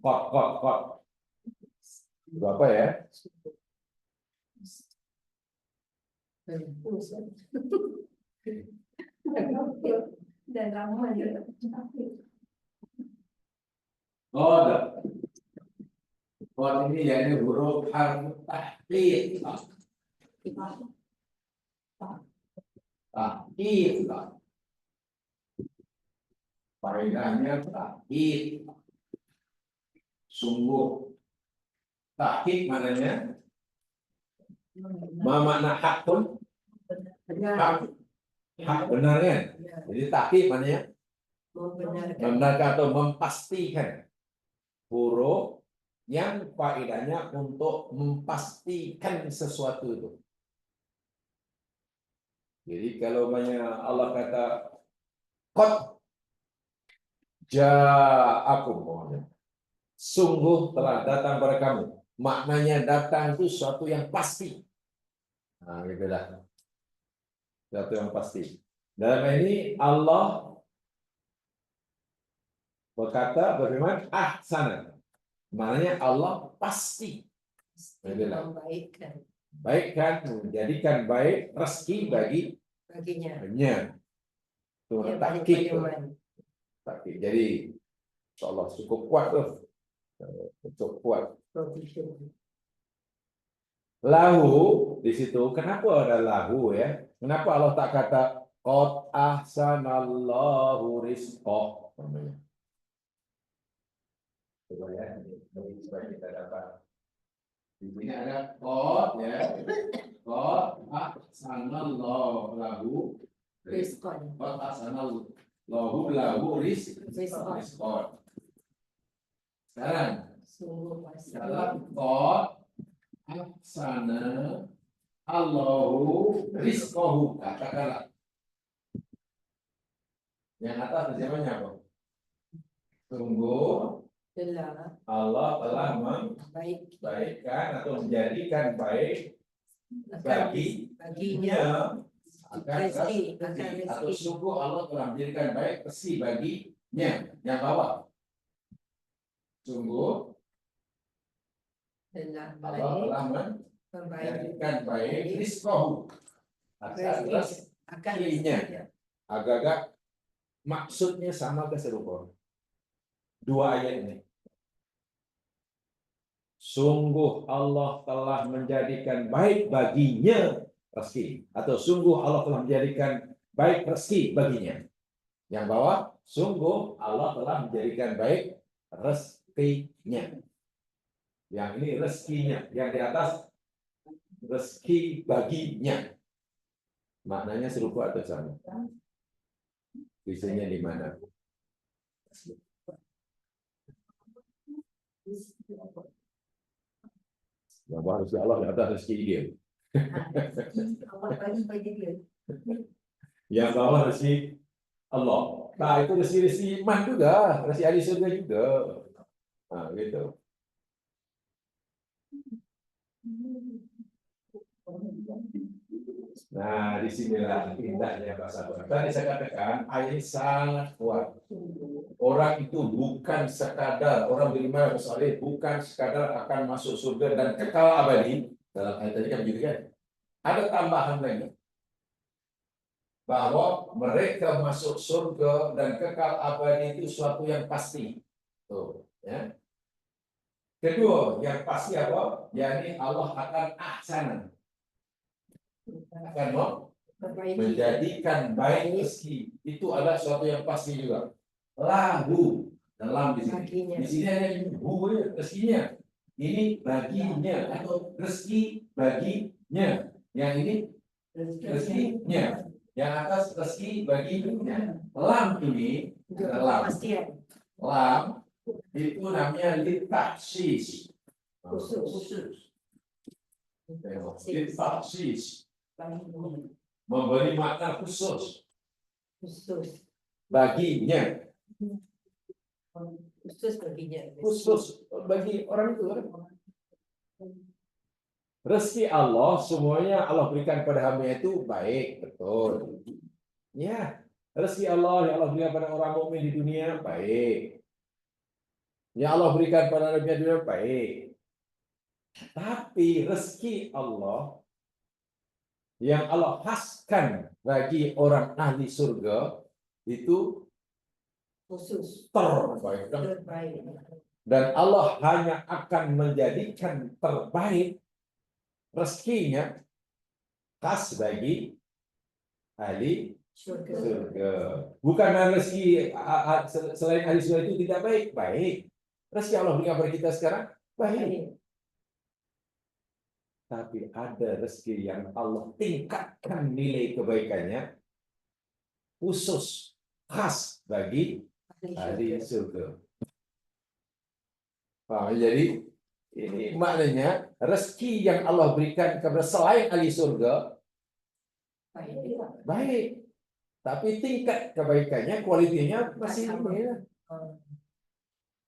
qad. Itu apa ya? Dan lama dia. Qad. Qad ini yakni huruf harf tahqiq. Tahqiq. Faedahnya tahqiq. Sungguh. Tahqiq maknanya ma makna hakun? Hak benar kan? Jadi tahqiq maknanya membenarkan atau memastikan huruf yang faedahnya untuk memastikan sesuatu itu. Jadi kalau banyak Allah kata qad ja'akum, sungguh telah datang kepada kamu. Maknanya datang itu sesuatu yang pasti. Nah, gitulah. Sesuatu yang pasti. Dalam ini Allah berkata berfirman ahsana. Maknanya Allah pasti baikkan, menjadikan baik rezeki baginya. Itu tahqiq. Jadi insyaallah cukup kuat tuh. Cukup kuat. Lahu di situ, kenapa ada lahu ya? Kenapa Allah tak kata qad ahsanallahu rizqah? Coba ya, supaya kita dapat. Di sini ada qad ya. Qad ahsanallahu lahu rizqan. Qad ahsanallahu lahu rizqan. Sekarang dalam qad ahsana Allahu rizqahu, katakanlah. Yang atas terjemahnya apa? Sungguh Allah telah membaikkan atau menjadikan baik baginya akan Rezeki, akan rezeki. Atau rezeki. sungguh Allah telah menjadikan baik rezeki baginya. Yang bawah. Sungguh Telah Allah baik telah membaik menjadikan baik rizqahu. Akan rezeki akan rezekinya. rezekinya. Agak-agak maksudnya sama ke serupa. Dua ayat ini. Sungguh Allah telah menjadikan baik baginya rezeki. Atau sungguh Allah telah menjadikan baik rezeki baginya. Yang bawah, sungguh Allah telah menjadikan baik rezekinya. Yang ini rezekinya. Yang di atas, rezeki baginya. Maknanya serupa atau sama? Bisanya di mana? Yang bawah rezeki Allah, yang atas rezeki dia. Allah bagi bagi dia. Yang bawah rezeki Allah. Nah, itu rezeki iman juga, rezeki ahli surga juga. Nah, gitu. Nah, disinilah indahnya bahasa Quran. Tadi saya katakan, ayat ini sangat kuat. Orang itu bukan sekadar, orang beriman saleh bukan sekadar akan masuk surga dan kekal abadi. Dalam ayat tadi kan begitu kan? Ada tambahan lagi. Bahwa mereka masuk surga dan kekal abadi itu suatu yang pasti. Tuh, ya. Kedua, yang pasti apa? Yakni Allah akan ahsana. Akan menjadikan baik rezeki. Itu adalah suatu yang pasti juga. Lahu dalam di sini. Baginya. Di sini ada hu rezekinya. Ini baginya atau rezeki baginya. Yang ini rezekinya. Yang atas rezeki baginya. Lam ini lam. Kepastian Lam itu namanya litaksis. khusus. Litaksis. Memberi makna khusus Khusus baginya. baginya. Khusus bagi orang itu. Rezeki Allah semuanya Allah berikan pada hamba itu baik, betul. Ya, rezeki Allah yang Allah berikan pada orang mukmin di dunia baik. Yang Allah berikan pada nabi di dunia baik. Tapi rezeki Allah yang Allah khaskan bagi orang ahli surga itu Khusus terbaik. terbaik. Dan Allah hanya akan menjadikan terbaik rezekinya khas bagi ahli Surga. surga. Bukan rezeki selain ahli surga itu tidak baik, baik. Rezeki Allah berikan kepada kita sekarang baik. Baik. Tapi ada rezeki yang Allah tingkatkan nilai kebaikannya khusus khas bagi ahli surga. Jadi ini maknanya rezeki yang Allah berikan kepada selain ahli surga baik, tapi tingkat kebaikannya, kualitinya masih ini.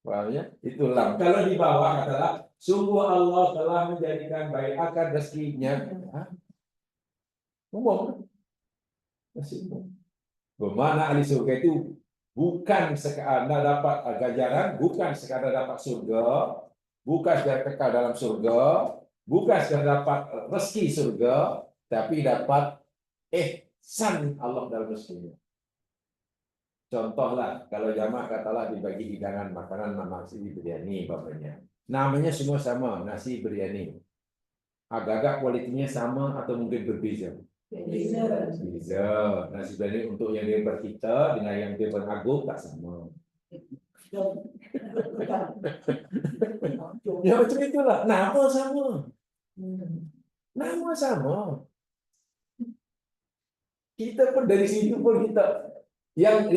Paham ya? Itulah. Kalau di bawah adalah sungguh Allah telah menjadikan baik akan rezekinya. Umum. Masih umum. Bagaimana ahli surga itu bukan sekadar dapat ganjaran, bukan sekadar dapat surga, bukan sekadar kekal dalam surga, bukan sekadar dapat rezeki surga, tapi dapat ihsan Allah dalam rezekinya. Contohlah, kalau jamaah katalah dibagi hidangan makanan nasi biryani bapaknya. Namanya semua sama, nasi biryani. Agak-agak kualitinya sama atau mungkin berbeza? Beza. Nasi biryani untuk yang di depan kita dengan yang di depan Agung tak sama. Ya macam itulah. Nama sama. Nama sama. Kita pun dari situ pun kita yang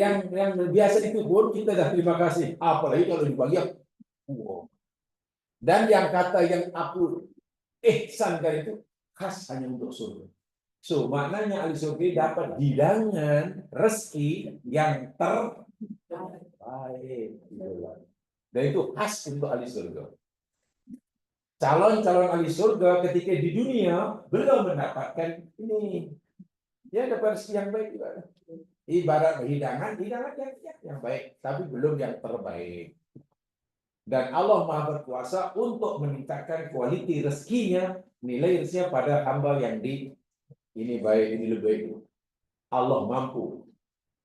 biasa itu pun kita dah terima kasih. Apalagi kalau dibagi. Dan yang kata yang aku ihsankan itu khas hanya untuk surga. So, maknanya ahli surga dapat hidangan rezeki yang terbaik. Dan itu khas untuk ahli surga. Calon-calon ahli surga ketika di dunia belum mendapatkan ini. dia dapat rezeki yang baik juga. Ibarat hidangan yang baik, tapi belum yang terbaik. Dan Allah Maha berkuasa untuk meningkatkan kualiti rezekinya, nilai rezekinya pada hamba yang ini baik, ini lebih baik. Allah mampu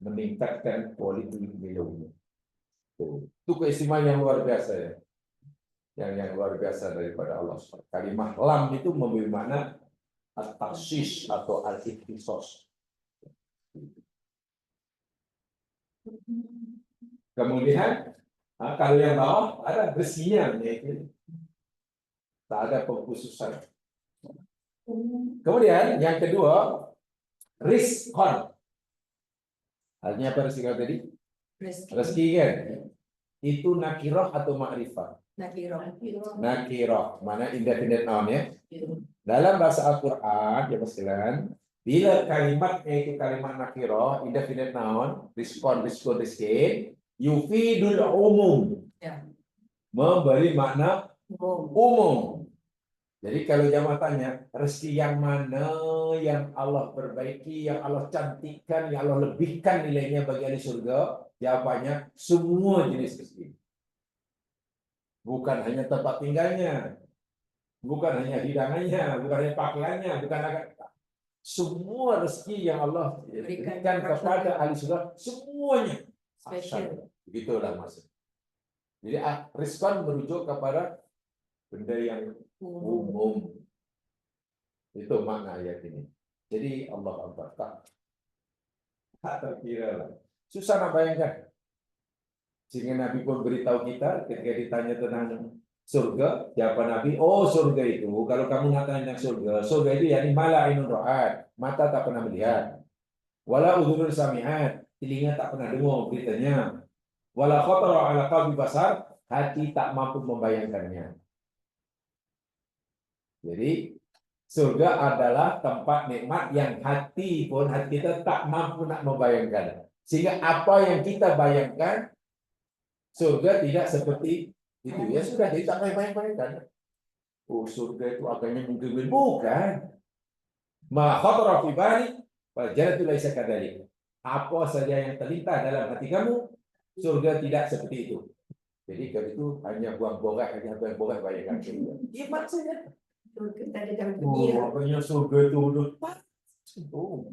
meningkatkan kualiti nilainya. Itu keistimewaan yang luar biasa ya. Yang luar biasa daripada Allah. Kalimah lam itu memberi makna at-takhsis atau al-ikhtisos. Kemudian kalau yang bawah ada besinya, yaitu tak ada pengkhususan. Kemudian yang kedua, rizqan. Artinya apa rizqan tadi? Rezeki kan? Itu nakirah atau ma'rifah? Nakirah, mana indefinite noun ya. Dalam bahasa Al-Quran, ya sekalian, bila kalimatnya itu kalimat nakirah, indefinite noun, rizqan, rizqin, yufidul umum. Ya. Memberi makna umum. Jadi kalau jamaah tanya, rezeki yang mana yang Allah perbaiki, yang Allah cantikkan, yang Allah lebihkan nilainya bagi ahli surga? Jawabannya semua jenis rezeki. Bukan hanya tempat tinggalnya, bukan hanya hidangannya, bukan hanya pakaiannya, bukan hanya semua rezeki yang Allah berikan kepada ahli surga, semuanya Special. Begitulah maksud. Jadi rizqan merujuk kepada benda yang umum. Itu makna ayat ini. Jadi Allah Akbar. Tak terkira lah. Susah nak bayangkan. Sehingga Nabi pun beritahu kita ketika ditanya tentang surga, siapa Nabi? Oh, surga itu. Kalau kamu nak tanya tentang surga itu yakni mala ainun ra'at, mata tak pernah melihat. Wala udhunun sami'at, telinga tak pernah dengar beritanya. Wala khatara ala qalbi basar, hati tak mampu membayangkannya. Jadi surga adalah tempat nikmat yang hati kita tak mampu nak membayangkan. Sehingga apa yang kita bayangkan, surga tidak seperti itu. Ya sudah, jadi tak payah bayangkan. Oh, surga itu agaknya mungkin bukan. Ma khatara fi bali wal jannatu laisa kadzalik. Apa saja yang terlintas dalam hati kamu, surga tidak seperti itu. Jadi kalau itu hanya buang borak, bayangkan surga. Iman saja. Surga tak ada dalam Oh, dunia. makanya surga itu udah pas. Oh.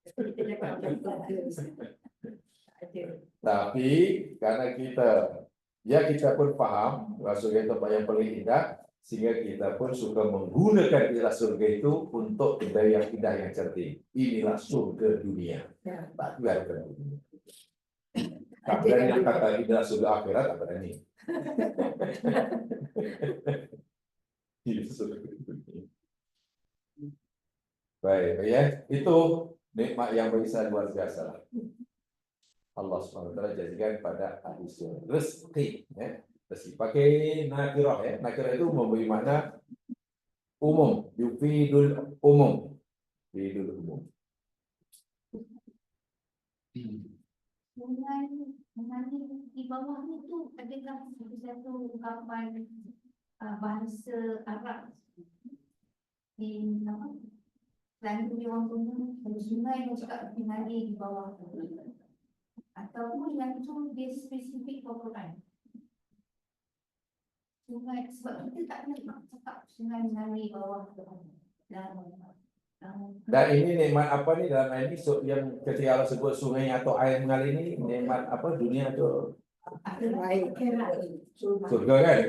Kita cakap macam surga. Ada. Tapi karena kita pun paham bahwa surga itu tempat yang paling indah, sehingga kita pun suka menggunakan istilah surga itu untuk benda yang indah yang cantik. Inilah surga dunia. Ya. Tak biarkan. Tak berani yang kata inilah surga akhirat, tak berani. Ini surga dunia. Baik, ya itu nikmat yang bisa luar biasa lah. Allah SWT jadikan pada ahli surga rezeki, ya. Rezeki pakai nakirah ya. Nakirah itu memberi makna umum, yufidul umum. Yufidul umum. Mengalir di bawah itu adalah satu ungkapan bahasa Arab di apa? Selain dia orang punya sungai yang cakap mengalir di bawah tu. Ataupun yang itu dia spesifik Al-Quran. Sungai, sebab kita tak nak cakap sungai mengalir bawah tu. Dan ini nikmat apa nih dalam ayat ini yang ketika Allah sebut sungai atau air mengalir ini nikmat apa dunia atau surga kan?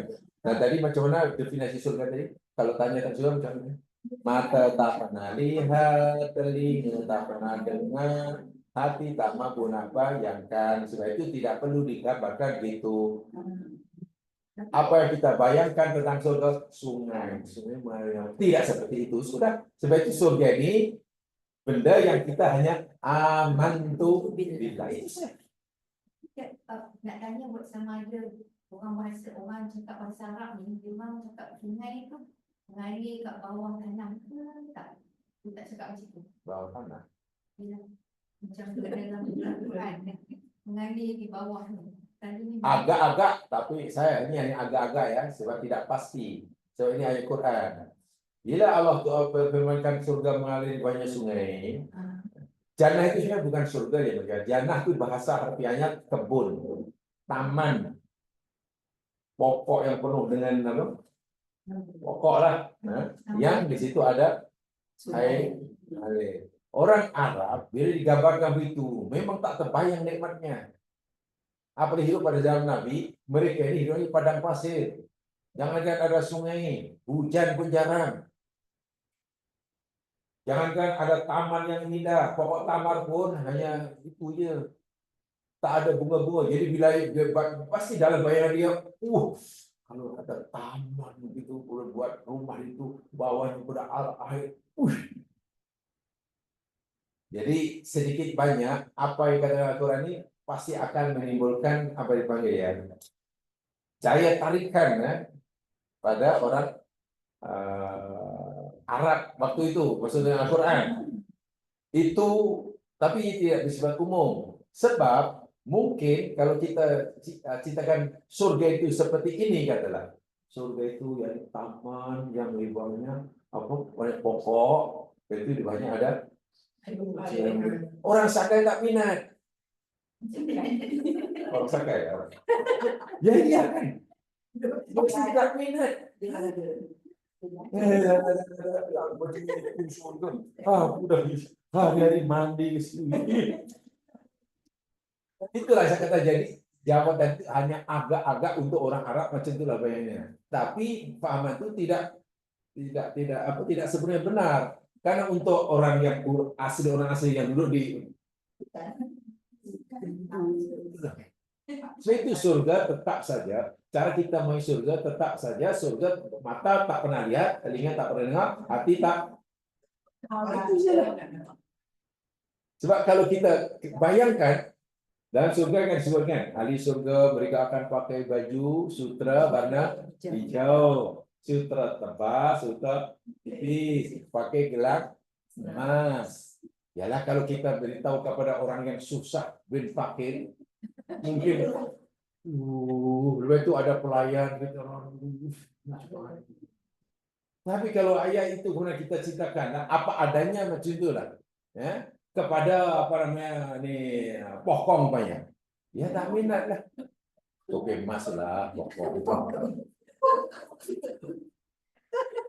Nah tadi macam mana definisi surga tadi? Kalau tanya tentang surga macam mana? Mata tak pernah lihat, telinga tak pernah dengar, hati tak mampu nak bayangkan. Sebab itu tidak perlu digambarkan gitu. Apa yang kita bayangkan tentang surga, sungai mengalir. Tidak seperti itu. Sudah. Sebab itu surga ini benda yang kita hanya amantu billah. Itu saja. Nak tanya buat sama ada orang cakap bahasa Arab ni, memang cakap sungai tu mengalir kat bawah tanah ke tak? Dia tak cakap macam tu. Bawah tanah. Macam dalam Al-Quran mengalir di bawah ni. Agak-agak, tapi saya ini hanya agak-agak ya, sebab tidak pasti. So ini ayat Quran. Bila Allah berfirmankan surga mengalir banyak sungai, jannah itu sebenarnya bukan surga ya, mereka. Jannah itu bahasa harfiahnya kebun, taman, pokok yang penuh dengan apa? Pokok lah. Nah, yang di situ ada air. Air. Orang Arab bila digambarkan begitu, memang tak terbayang nikmatnya. Apalagi hidup pada zaman Nabi, mereka ini hidup di padang pasir. Jangankan ada sungai, hujan pun jarang. Jangankan ada taman yang indah, pokok tamar pun hanya itu je. Tak ada bunga-bunga. Jadi bila pasti dalam bayangan dia, kalau ada taman begitu, boleh buat rumah itu, bawahnya pada air. Jadi sedikit banyak apa yang kata Al-Quran ini pasti akan menimbulkan apa dipanggil ya, daya tarikan pada orang Arab waktu itu maksudnya Al-Quran itu, tapi tidak disebut umum sebab mungkin kalau kita citakan surga itu seperti ini katalah, surga itu yang taman yang lebarnya apa banyak pokok, itu banyak ada orang Sakai tak minat. Orang Sakai ya. Ya iya kan. Pasti tak minat. Udah hari-hari mandi. Itulah saya kata, jadi jawatan itu hanya agak-agak untuk orang Arab macam itulah bayangnya. Tapi pahaman itu tidak sebenarnya benar. Karena untuk orang yang orang asli yang duduk di itu surga tetap saja. Cara kita mau surga tetap saja surga, mata tak pernah lihat, telinga tak pernah dengar, hati tak. Itu saja. Sebab kalau kita bayangkan dalam surga kan disebutkan ahli surga mereka akan pakai baju sutra warna hijau, sutra tebal, sutra tipis, pakai gelang emas. Yalah kalau kita beritahu kepada orang yang susah bin fakir, mungkin lebih itu ada pelayan gitu. Tapi kalau ayat itu kemudian kita ceritakan apa adanya macam itulah, ya, kepada apa namanya nih pokong banyak, ya tak minat lah. Oke emas lah pokong.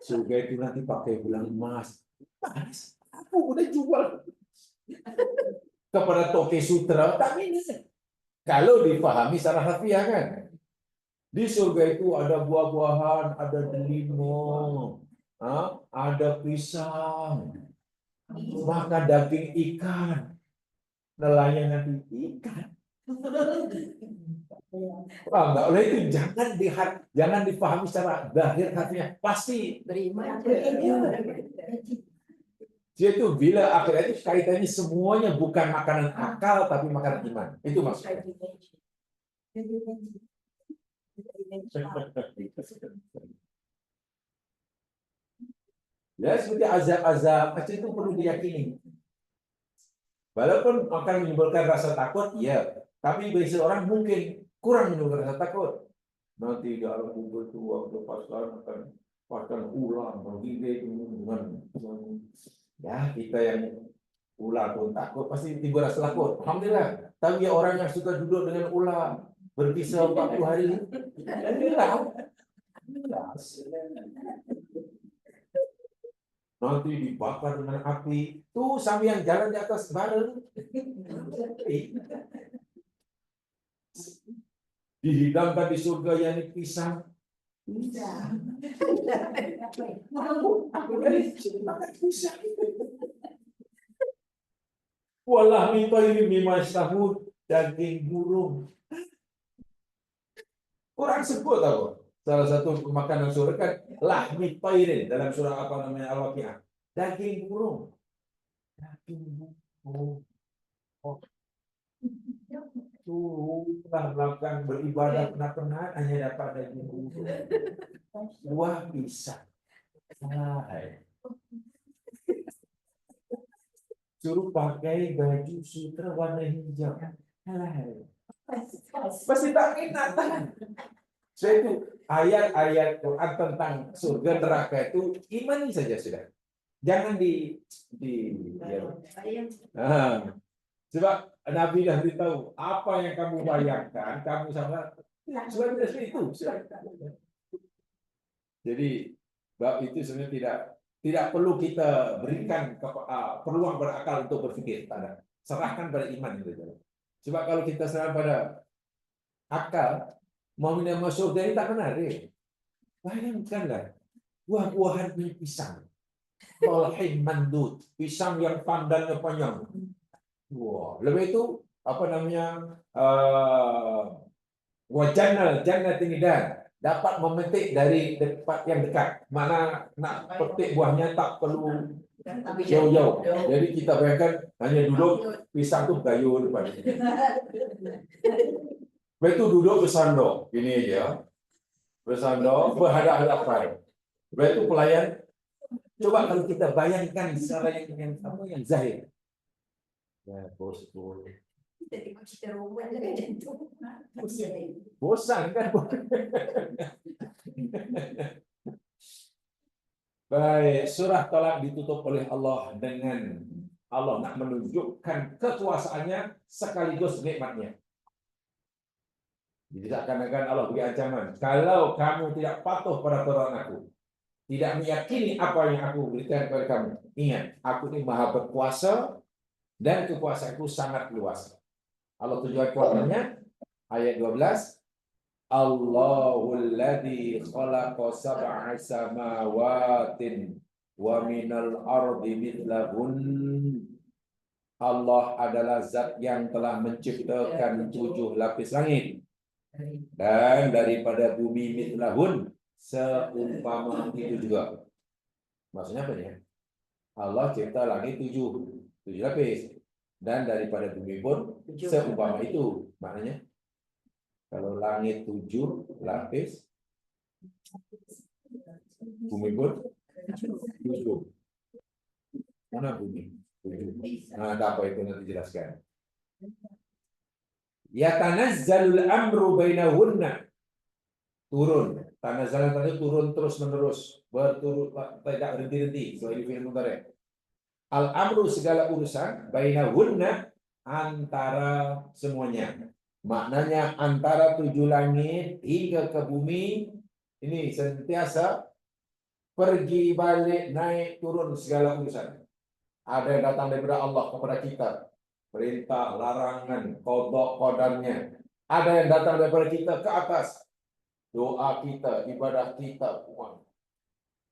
Surga itu nanti pakai gelang emas. Aku udah jual kepada toke sutra tak minat. Kalau dipahami secara harfiah kan, di surga itu ada buah-buahan, ada delima, ada pisang, makan daging ikan, nelayan nanti ikan. Enggak, oleh itu jangan dipahami secara zahir harfiah, pasti beriman itu bila akhirat itu kaitannya semuanya bukan makanan akal tapi makanan iman. Itu maksudnya. Ya seperti azab-azab macam itu perlu diyakini. Walaupun akan menimbulkan rasa takut, ya. Tapi bagi seorang mungkin kurang menimbulkan rasa takut. Nanti di alam kubur itu waktu akan ulang menggigit dengan ya kita yang ular pun takut pasti timbul rasa takut. Alhamdulillah. Tapi orang yang suka duduk dengan ular berpisah 40 hari, nanti dibakar dengan api. Tuh sampai yang jalan di atas bareng. Dihidangkan di surga yang pisang. Walah mito ini mimas tahun daging burung. Orang sebut tahu. Salah satu makanan surga kan lahmi tairin dalam surah apa namanya Al-Waqiah. Daging burung. Daging burung. Oh. Sudah melakukan beribadah penat-penat hanya dapat daging burung. Buah pisang. Suruh pakai baju sutra warna hijau. Pasti tak enak kan? Sebab itu ayat-ayat Quran tentang surga neraka itu imani saja sudah. Jangan Ah, sebab Nabi dah beritahu apa yang kamu bayangkan, kamu sama sudah itu. Sudah. Jadi bab itu sebenarnya tidak perlu kita berikan peluang berakal untuk berfikir. Tak ada. Serahkan pada iman itu. Sebab kalau kita serahkan pada akal, mau masuk surga ini tak benar. Bayangkanlah buah-buahan pisang, tolhin mandud, pisang yang pandannya panjang. Wah, lebih itu apa namanya wajanal jannah tinidan, dapat memetik dari tempat yang dekat. Mana nak petik buahnya tak perlu jauh-jauh. Jadi kita bayangkan hanya duduk pisang tu bergayung depan. Begitu duduk bersandar, ini aja. Bersandar, berhadap-hadapan. Begitu pelayan, coba kalau kita bayangkan secara yang zahir. Ya, bos. Kita tengok cerita Roman lah macam tu. Bosan kan? Baik, surah Talak ditutup oleh Allah dengan Allah nak menunjukkan kekuasaannya sekaligus nikmatnya. Jadi seakan-akan Allah beri ancaman, kalau kamu tidak patuh pada peraturan aku, tidak meyakini apa yang aku berikan kepada kamu, ingat, aku ini maha berkuasa dan kekuasaanku sangat luas. Allah tujuan kuasanya ayat 12, Allahul ladzi khalaqa sab'a samawatin wa minal ardi mithlahun. Allah adalah zat yang telah menciptakan 7 lapis langit dan daripada bumi mithlahun seumpama itu juga. Maksudnya apa ya? Allah cipta langit 7 lapis dan daripada bumi pun seumpama itu. Maknanya kalau langit 7 lapis, bumi pun 7. Mana bumi? 7. Nah, apa itu nanti jelaskan. Yatanazzalul amru bainahunna. Turun. Tanazzalan tadi turun terus menerus, berturut tidak berhenti-henti. So ini fi'il mudhari'. Al amru segala urusan bainahunna antara semuanya. Maknanya antara 7 langit hingga ke bumi ini sentiasa pergi balik naik turun segala urusan. Ada yang datang daripada Allah kepada kita, perintah, larangan, qada qadarnya. Ada yang datang daripada kita ke atas, doa kita, ibadah kita,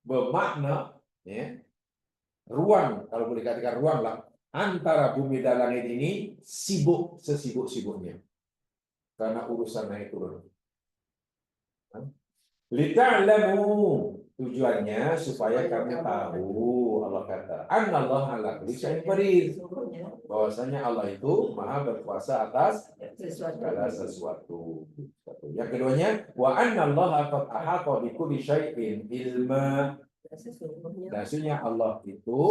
bermakna ya, ruang, kalau boleh katakan ruang lah, antara bumi dan langit ini sibuk sesibuk-sibuknya karena urusan naik turun. Lita'lamu, tujuannya supaya kamu tahu, Allah kata, Anallaha ala kulli syai'in qadir. Bahwasanya Allah itu maha berkuasa atas segala sesuatu. Yang keduanya, wa annallaha qad ahata bi kulli syai'in ilma. Dan sesungguhnya Allah itu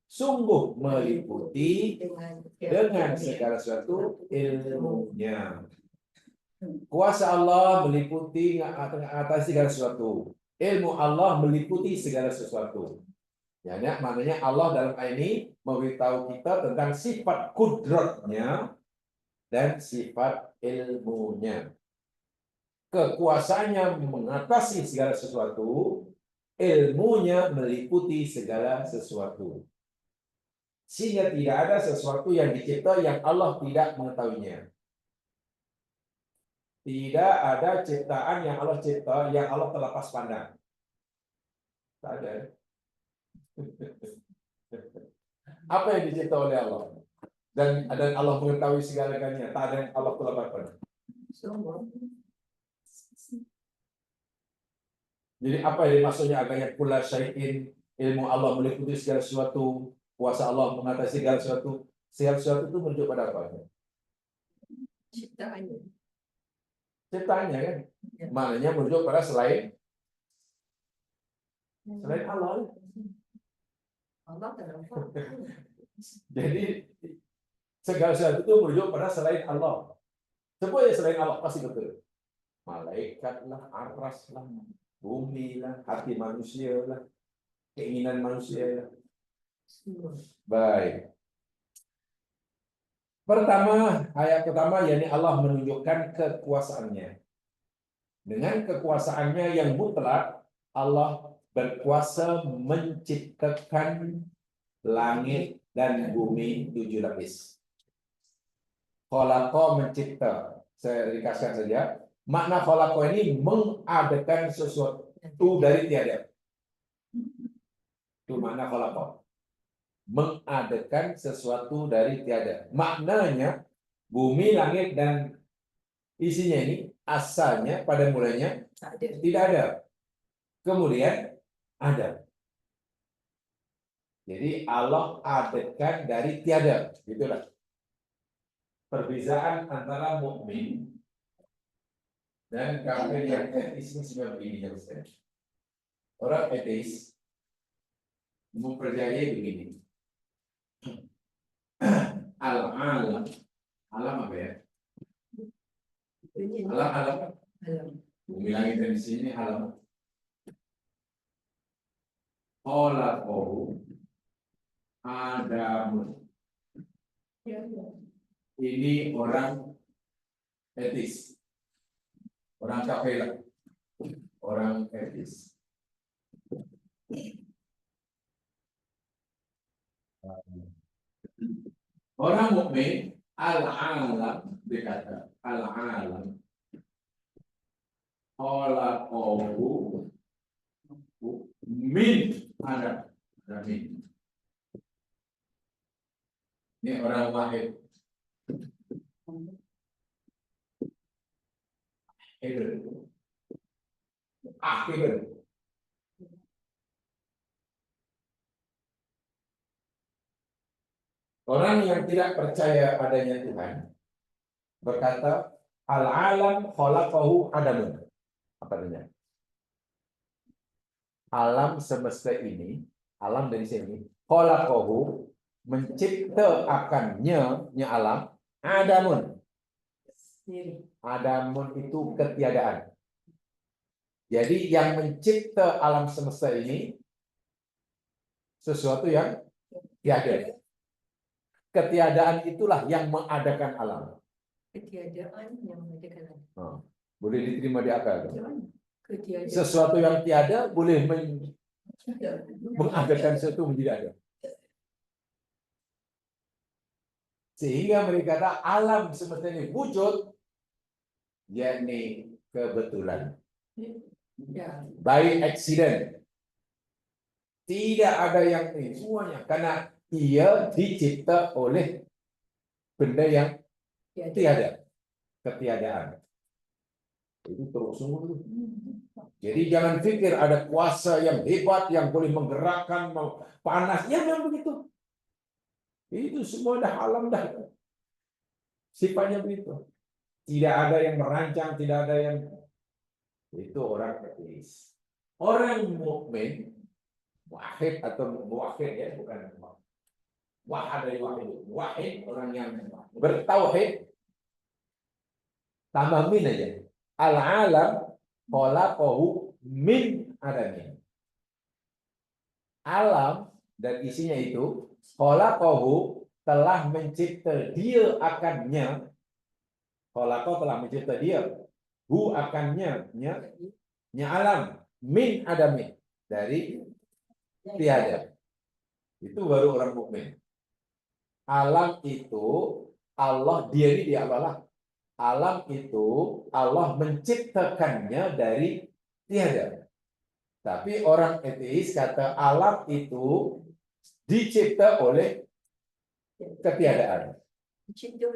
sungguh meliputi dengan segala sesuatu ilmunya. Kuasa Allah meliputi atas segala sesuatu. Ilmu Allah meliputi segala sesuatu. Ya, maknanya Allah dalam ayat ini memberitahu kita tentang sifat kudratnya dan sifat ilmunya. Kekuasaannya mengatasi segala sesuatu, ilmunya meliputi segala sesuatu. Sehingga tidak ada sesuatu yang dicipta yang Allah tidak mengetahuinya. Tidak ada ciptaan yang Allah cipta yang Allah terlepas pandang. Tak ada. Apa yang dicipta oleh Allah? Dan Allah mengetahui segala-galanya. Tak ada yang Allah terlepas pandang. Jadi apa yang maksudnya agaknya kula syai'in, ilmu Allah meliputi segala sesuatu, kuasa Allah mengatasi segala sesuatu. Segala sesuatu itu merujuk pada apa? Ciptaannya kan, maknanya merujuk pada selain Allah. Jadi segala sesuatu itu merujuk pada selain Allah. Semua yang selain Allah pasti betul. malaikat lah, aras lah, bumi lah, hati manusia lah, keinginan manusia lah. Baik. Pertama, ayat pertama, yakni Allah menunjukkan kekuasaannya. Dengan kekuasaannya yang mutlak, Allah berkuasa menciptakan langit dan bumi 7 lapis. Khalaqa mencipta. Saya ringkaskan saja. Makna khalaqa ini mengadakan sesuatu dari tiada. Itu makna khalaqa. Mengadakan sesuatu dari tiada. Maknanya bumi, langit dan isinya ini asalnya pada mulanya tidak ada. Kemudian ada. Jadi Allah adakan dari tiada. Itulah perbedaan antara mukmin dan kafir yang etis ini sudah begini ya Ustaz. Orang etis mempercayai begini. Alam, alam apa ya? Alam. Bumi langit dan di sini alam. Khalaqahu Adam. Ini orang etis, orang kafir, orang etis. Orang mukmin al-alam dikata al-alam khalaqahu min ada min. Ini orang wahid. Akhir. Orang yang tidak percaya adanya Tuhan berkata al-alam khalaqahu adamun. Apa artinya? Alam semesta ini, alam dari sini, khalaqahu menciptakannya alam adamun. Adamun itu ketiadaan. Jadi yang mencipta alam semesta ini sesuatu yang tiada. Ketiadaan itulah yang mengadakan alam. Ketiadaan yang mengadakan alam. Boleh diterima di akal. Ketiadaan. Sesuatu yang tiada boleh mengadakan sesuatu menjadi ada. Sehingga mereka kata alam semesta ini wujud, yakni kebetulan. Ya. By accident. Tidak ada yang ini semuanya karena ia dicipta oleh benda yang tiada, ketiadaan. Itu terus semua itu. Jadi jangan pikir ada kuasa yang hebat yang boleh menggerakkan panasnya, memang begitu. Itu semua dah alam dah. Sifatnya begitu. Tidak ada yang merancang, tidak ada yang itu orang ateis. Orang mukmin wahid atau muwahhid ya, bukan wahid, wahid orang yang bertauhid tambah min aja. Al-alam khalaqahu min adamin. Alam dan isinya itu khalaqahu telah mencipta dia akannya. Khalaqa telah mencipta dia. Hu akannya nya alam min adamin dari tiada. Itu baru orang mukmin. Alam itu Allah diri di Allah lah. Alam itu Allah menciptakannya dari tiada. Tapi orang ateis kata alam itu dicipta oleh ketiadaan. Dicipta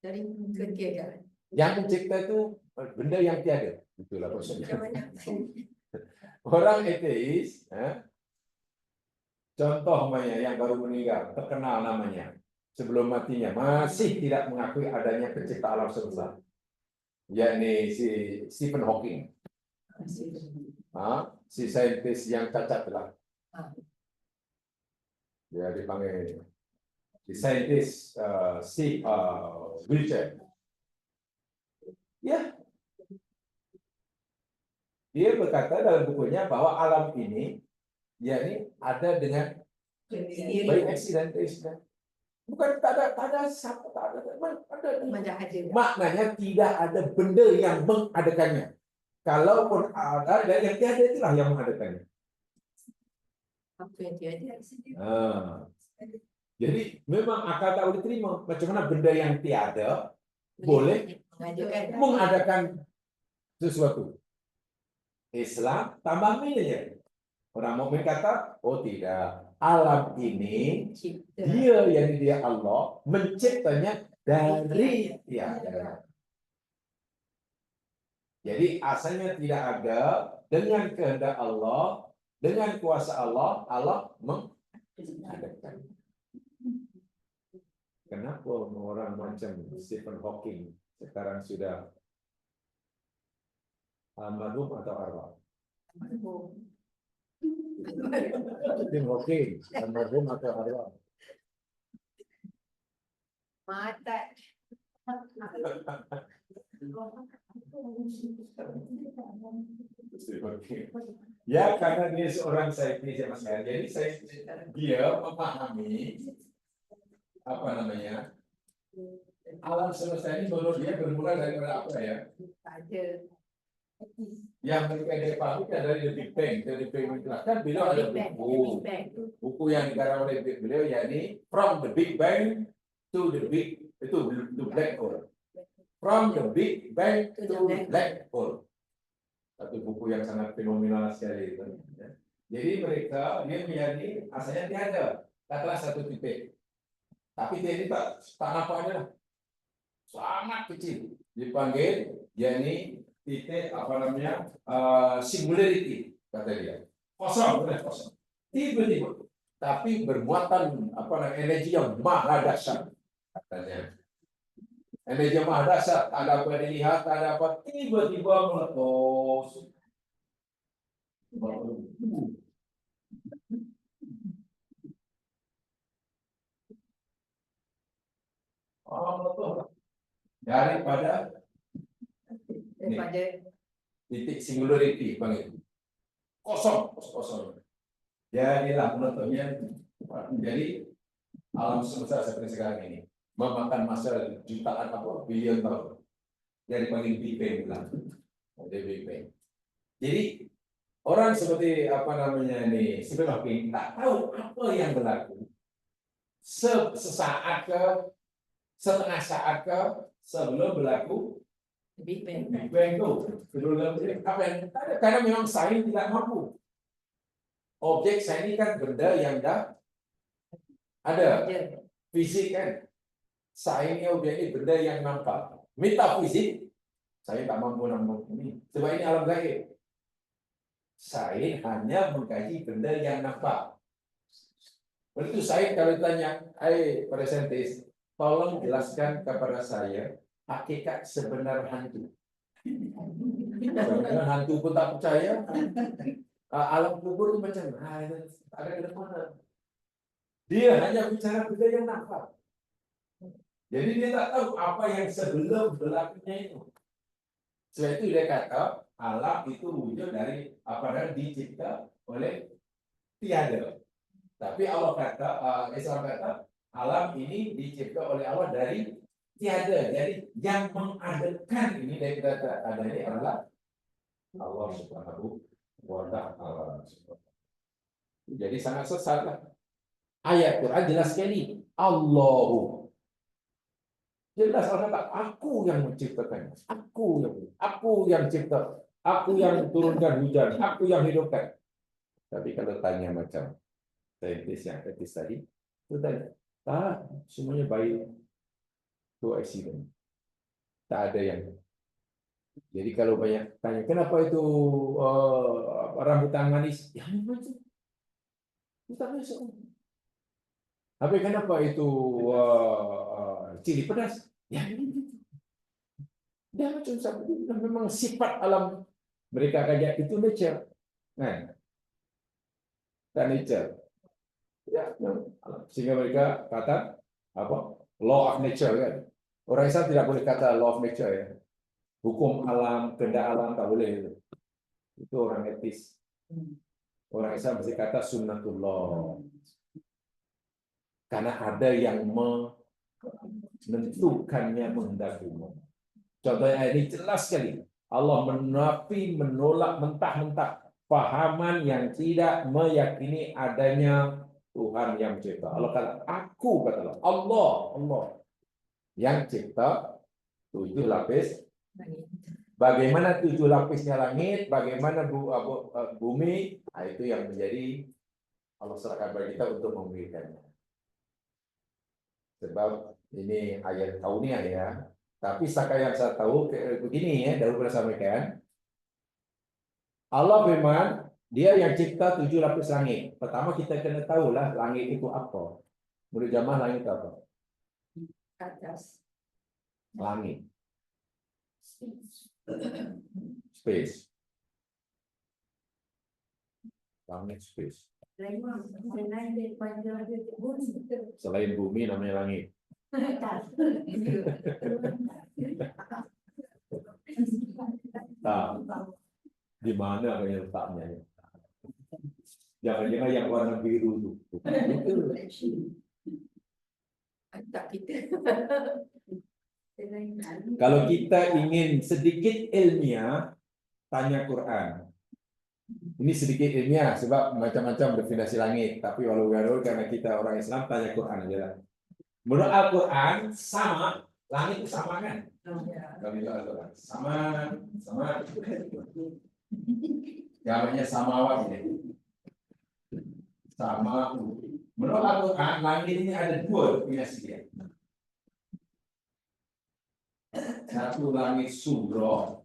dari ketiadaan. Yang mencipta itu benda yang tiada. Itulah maksudnya. Macam mana? Orang ateis, contoh yang baru meninggal, terkenal namanya, sebelum matinya masih tidak mengakui adanya pencipta alam semesta, yakni si Stephen Hawking, si saintis yang cacat lah, dia dipanggil si saintis si wheelchair, ya Dia berkata dalam bukunya bahwa alam ini yakni ada dengan Sendiri. by accident. Bukan tak ada siapa, tak ada. Mana ada. Maknanya tidak ada benda yang mengadakannya. Kalaupun ada, dan yang tiada itulah yang mengadakannya. Apa yang tiada? Jadi memang akal tak boleh terima. Macam mana benda yang tiada boleh mengadakan sesuatu. Islam tambah milih. Orang mukmin kata, oh tidak. Alam ini Cipta. dia Allah menciptanya dari tiada. Jadi asalnya tidak ada, dengan kehendak Allah, dengan kuasa Allah, Allah mengadakan. Kenapa orang macam Stephen Hawking sekarang sudah almarhum atau arwah? Stephen Hawking almarhum atau arwah? Mata. Ya, karena dia seorang saintis ya Mas. Jadi dia memahami apa namanya alam semesta ini menurut dia bermula dari apa ya? Ada. Yang mereka dipahami dari The Big Bang. The Big Bang menjelaskan beliau ada buku yang dikarang oleh beliau yakni From the Big Bang to the Black Hole. From the Big Bang to Black Hole. Satu buku yang sangat fenomenal sekali itu. Jadi mereka dia meyakini asalnya tiada, katakanlah satu titik. Tapi dia ini tak nampaknya lah. Sangat kecil. Dipanggil yakni titik apa namanya singularity kata dia. Kosong. Tiba-tiba. Tapi bermuatan apa namanya energi yang maha dahsyat katanya. Energi yang maha dahsyat, tak ada apa yang dilihat, tak ada apa, tiba-tiba meletus. Daripada titik singularity panggil. Kosong. Jadilah menutupnya. Jadi alam semesta seperti sekarang ini memakan masa jutaan bilion tahun. Dari panggil Big Bang bilang. Big Bang. Jadi orang seperti apa namanya ini Stephen Hawking tak tahu apa yang berlaku sesaat ke setengah saat ke sebelum berlaku Big Bang. Big Bang itu. Apa yang ada? Karena memang sains tidak mampu. Objek sains ini kan benda yang dah ada. Fisik kan. Sains ini objek ini benda yang nampak. Metafisik saya tak mampu nampak ini. Sebab ini alam gaib. Sains hanya mengkaji benda yang nampak. Oleh itu sains kalau ditanya, para saintis, tolong jelaskan kepada saya hakikat sebenar hantu. Sebenarnya hantu pun tak percaya. Alam kubur itu macam ada ke mana? Dia hanya bicara benda yang nampak. Jadi dia tak tahu apa yang sebelum berlakunya itu. Sebab itu dia kata alam itu wujud dari apa yang dicipta oleh tiada. Tapi Allah kata, Islam kata alam ini dicipta oleh Allah dari tiada. Jadi yang mengadakan ini dari kata ada ini adalah Allah Subhanahu wa Ta'ala. Jadi sangat sesat. Ayat Quran jelas sekali. Allahu. Jelas Allah kata, aku yang menciptakan. Aku yang cipta. Aku yang turunkan hujan. Aku yang hidupkan. Tapi kalau tanya macam saintis yang etis tadi, itu tanya, semuanya baik. Itu accident. Tak ada yang. Jadi kalau banyak tanya, kenapa itu rambutan manis? Ya memang itu. Itu tak masuk. Tapi kenapa itu cili pedas? Ya itu. Dia macam sabtu. Memang sifat alam mereka kayak itu nature. Kan? Dan nature. Ya, sehingga mereka kata apa? Law of nature kan. Orang Islam tidak boleh kata law of nature ya. Hukum alam, kehendak alam tak boleh itu. Itu orang etis. Orang Islam mesti kata sunnatullah. Karena ada yang menentukannya menghendakimu. Contohnya ayat ini jelas sekali. Allah menolak mentah-mentah pahaman yang tidak meyakini adanya Tuhan yang mencipta. Allah kata, aku kata Allah yang cipta 7 lapis. Bagaimana 7 lapisnya langit, bagaimana bumi, nah, itu yang menjadi Allah serahkan bagi kita untuk memilihkannya. Sebab ini ayat kauniyah ya. Tapi setakat yang saya tahu begini ya, Daud pernah sampaikan. Allah firman, Dia yang cipta 7 lapis langit. Pertama kita kena tahulah langit itu apa. Menurut jamaah langit itu apa? Atas. Langit. Space. Langit space. Selain bumi namanya langit. Nah, di mana kayaknya letaknya? Jangan-jangan yang warna biru itu. Tak kita. Kalau kita ingin sedikit ilmiah, tanya Quran. Ini sedikit ilmiah sebab macam-macam definisi langit. Tapi walau karena kita orang Islam tanya Quran aja. Menurut Al-Quran sama, langit itu sama kan? Kalau menurut Al-Quran sama. Namanya samawat ini. Sama. Menurut Al-Quran langit ini ada 2 definisi dia. Satu langit sugro,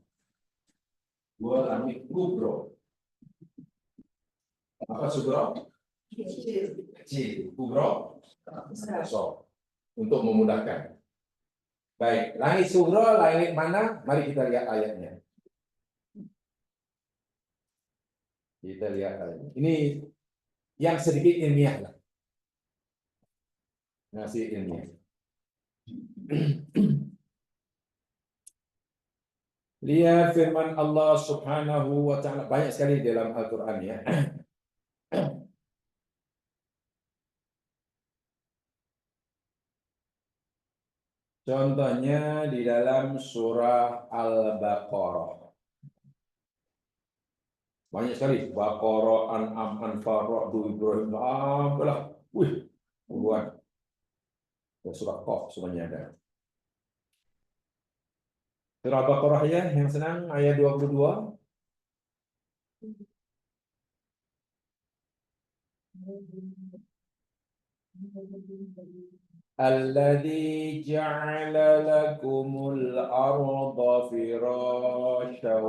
2 langit kubro. Apa sugro? Kecil. Kubro? Besar. Untuk memudahkan. Baik, langit sugro, langit mana? Mari kita lihat ayatnya. Kita lihat ayatnya. Ini yang sedikit ilmiah lah. Ngasih ilmiah. Lihat firman Allah Subhanahu wa taala banyak sekali dalam Al-Qur'an ya. Contohnya di dalam surah Al-Baqarah. Banyak sekali. Baqarah, An'am, Anfal, Ra'd, Ibrahim, apalah. Wih, puluhan. Surah Qaf semuanya ada. Surah Baqarah ya, yang senang ayat 22. Alladzi ja'ala lakumul arda firasyan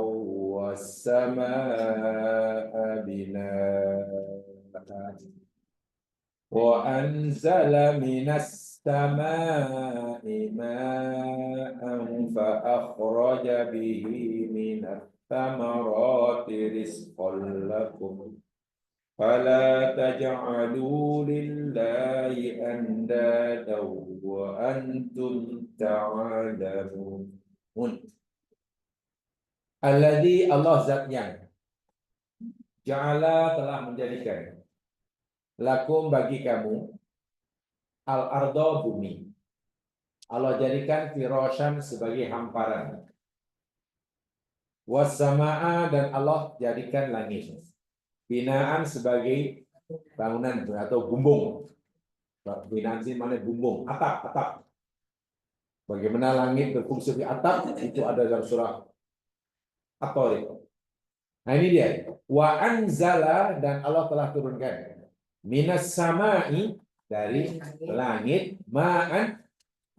was samaa'a binaa'a wa anzala minas samaa'i maa'an fa akhraja bihi minat thamarati rizqan lakum fala taj'alu lillahi andada wa antum ta'lamun. Alladzi Allah zat yang ja'ala telah menjadikan lakum bagi kamu al-arda bumi. Allah jadikan firasyan sebagai hamparan. Was samaa dan Allah jadikan langit. Binaan sebagai bangunan atau bumbung. Binaan sih mana bumbung, atap. Bagaimana langit berfungsi di atap itu ada dalam surah At-Tariq. Nah ini dia. Wa anzala dan Allah telah turunkan minas samai dari langit ma'an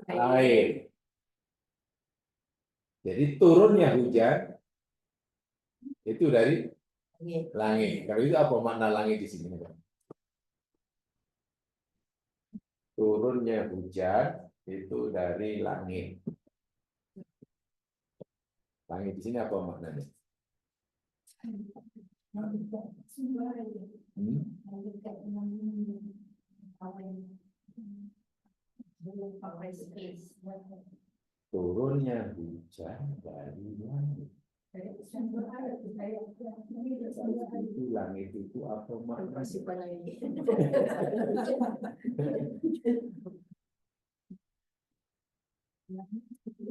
air. Jadi turunnya hujan itu dari langit. Kalau itu apa makna langit di sini? Turunnya hujan itu dari langit. Langit di sini apa maknanya? Turunnya hujan dari langit. Itu langit itu apa maknanya? Masih lagi.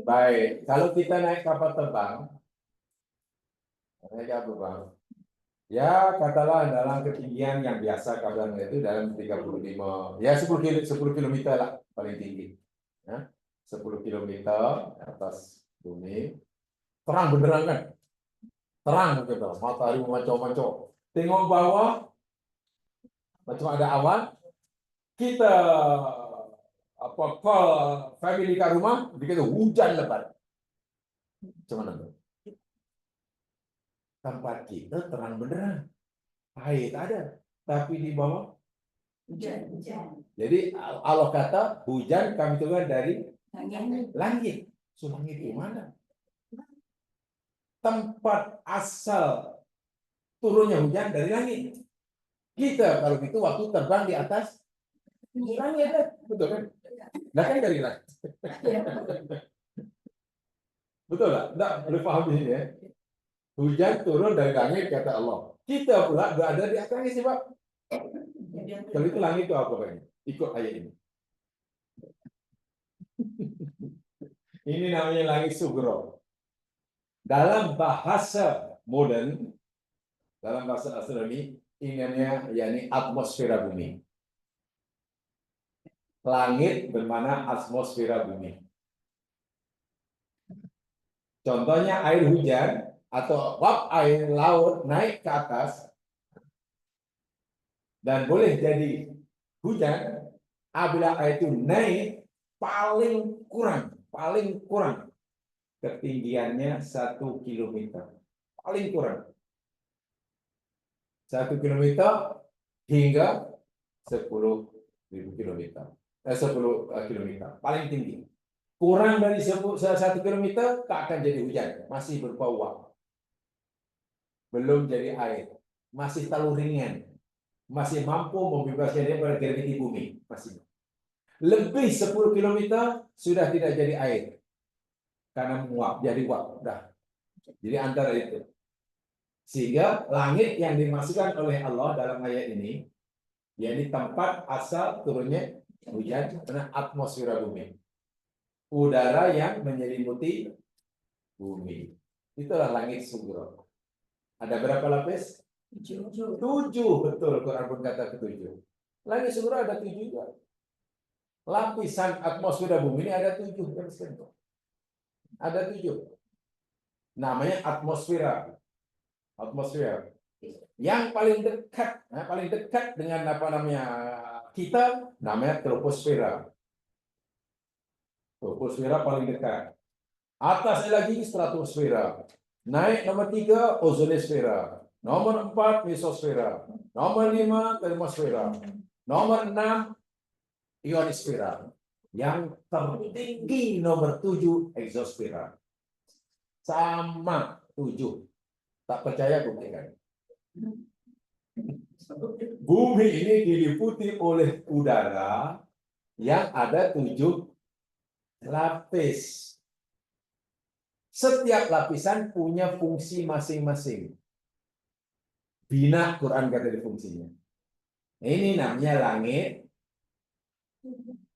Baik, kalau kita naik kapal terbang, ya katalah dalam ketinggian yang biasa kabarnya itu dalam 35, ya 10 kilometer lah paling tinggi. Ya, 10 kilometer atas bumi. Terang beneran kan? Terang kita, matahari macam-macam. Tengok bawah, macam ada awan. Kita call family kat rumah, dikata hujan lebat. Macam mana tu? Tempat kita terang beneran, air tak ada, tapi di bawah Hujan. jadi Allah kata hujan kami turunkan dari Langit. langit. So langit di mana? Tempat asal turunnya hujan dari langit. Kita kalau gitu waktu terbang di atas langit, betul kan? Nah kan dari langit. Betul tak? Tak boleh faham di sini ya. Hujan turun dari langit kata Allah. Kita pula berada di atas langit sebab kalau itu langit itu apa kan? Ikut ayat ini. Ini namanya langit sugro. Dalam bahasa modern, dalam bahasa astronomi, ingatnya yakni atmosfera bumi. Langit bermakna atmosfera bumi. Contohnya air hujan atau uap air laut naik ke atas dan boleh jadi hujan apabila air itu naik paling kurang ketinggiannya 1 kilometer, paling kurang 1 kilometer hingga 10.000 kilometer, 10 kilometer paling tinggi. Kurang dari 1 kilometer tak akan jadi hujan, masih berupa uap, belum jadi air, masih terlalu ringan, masih mampu membebaskan dia pada graviti bumi, masih. Lebih 10 kilometer sudah tidak jadi air karena menguap, jadi uap, dah. Jadi antara itu. Sehingga langit yang dimaksudkan oleh Allah dalam ayat ini, yakni tempat asal turunnya hujan karena atmosfera bumi, udara yang menyelimuti bumi. Itulah langit sugro. Ada berapa lapis? 7, betul. Quran pun kata ke-7. Langit sugro ada 7 juga. Lapisan atmosfera bumi ini ada 7. Ada 7. Namanya atmosfera. Yang paling dekat dengan apa namanya kita, namanya troposfera. Troposfera paling dekat. Atasnya lagi stratosfera. Naik nomor 3 ozonosfera. Nomor 4 mesosfera. Nomor 5 termosfera. Nomor 6 ionosfera. Yang tertinggi nomor 7 exosfera. Sama 7. Tak percaya buktikan. Bumi ini diliputi oleh udara yang ada 7 lapis. Setiap lapisan punya fungsi masing-masing. Bina Quran kata di fungsinya. Ini namanya langit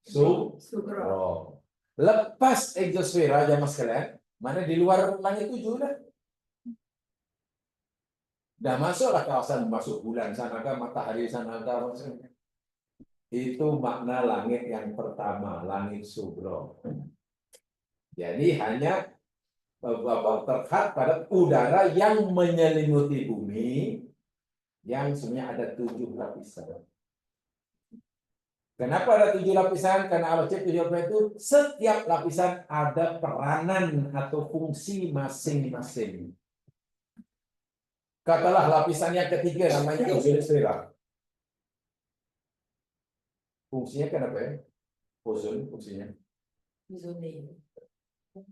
sugro. Lepas exosfera jamaah sekalian, mana di luar langit 7 dah. Dah masuklah kawasan masuk bulan sana ke matahari sana ke. Itu makna langit yang pertama, langit sugro. Jadi hanya terkait pada udara yang menyelimuti bumi yang sebenarnya ada 7 lapisan. Kenapa ada 7 lapisan? Karena Allah cipta 7 lapisan itu setiap lapisan ada peranan atau fungsi masing-masing. Katalah lapisan yang ketiga namanya ozonsfera. Fungsinya kan apa ya? Ozon fungsinya.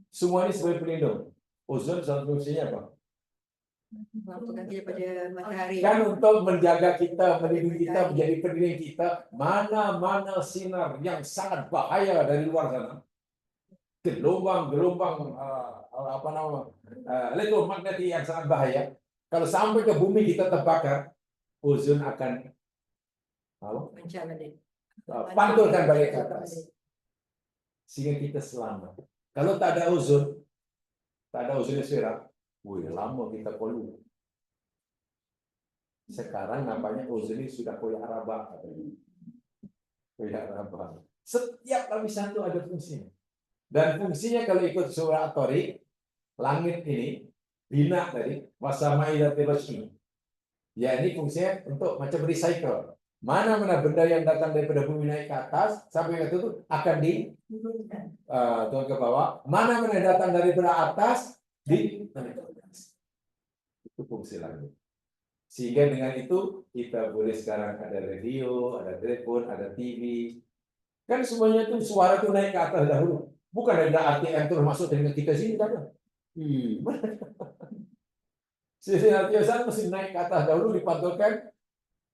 Semua ini sebagai pelindung. Ozon fungsinya apa? Melampaukan daripada matahari. Kan untuk menjaga kita, melindungi kita, menjadi pelindung kita, mana-mana sinar yang sangat bahaya dari luar sana gelombang apa nama elektromagnetik yang sangat bahaya. Kalau sampai ke bumi kita terbakar, ozon akan Macam mana? pantulkan balik ke atas, sehingga kita selamat. Kalau tak ada ozonosfera, wih, lama kita polu. Sekarang nampaknya ozon ini sudah koyak rabak. Koyak rabak. Setiap lapisan itu ada fungsinya. Dan fungsinya kalau ikut surah At-Tariq, langit ini, bina tadi, wasamai dan tirasmi. Ya, ini fungsinya untuk macam recycle. Mana-mana benda yang datang daripada bumi naik ke atas, sampai ke itu akan turun ke bawah. Mana-mana yang datang daripada atas, naik ke atas. Itu fungsi langit. Sehingga dengan itu, kita boleh sekarang ada radio, ada telepon, ada TV. Kan semuanya itu suara itu naik ke atas dahulu. Bukan ada ATM terus masuk dengan kita sini, kan? Sisi ATM mesti naik ke atas dahulu, dipantulkan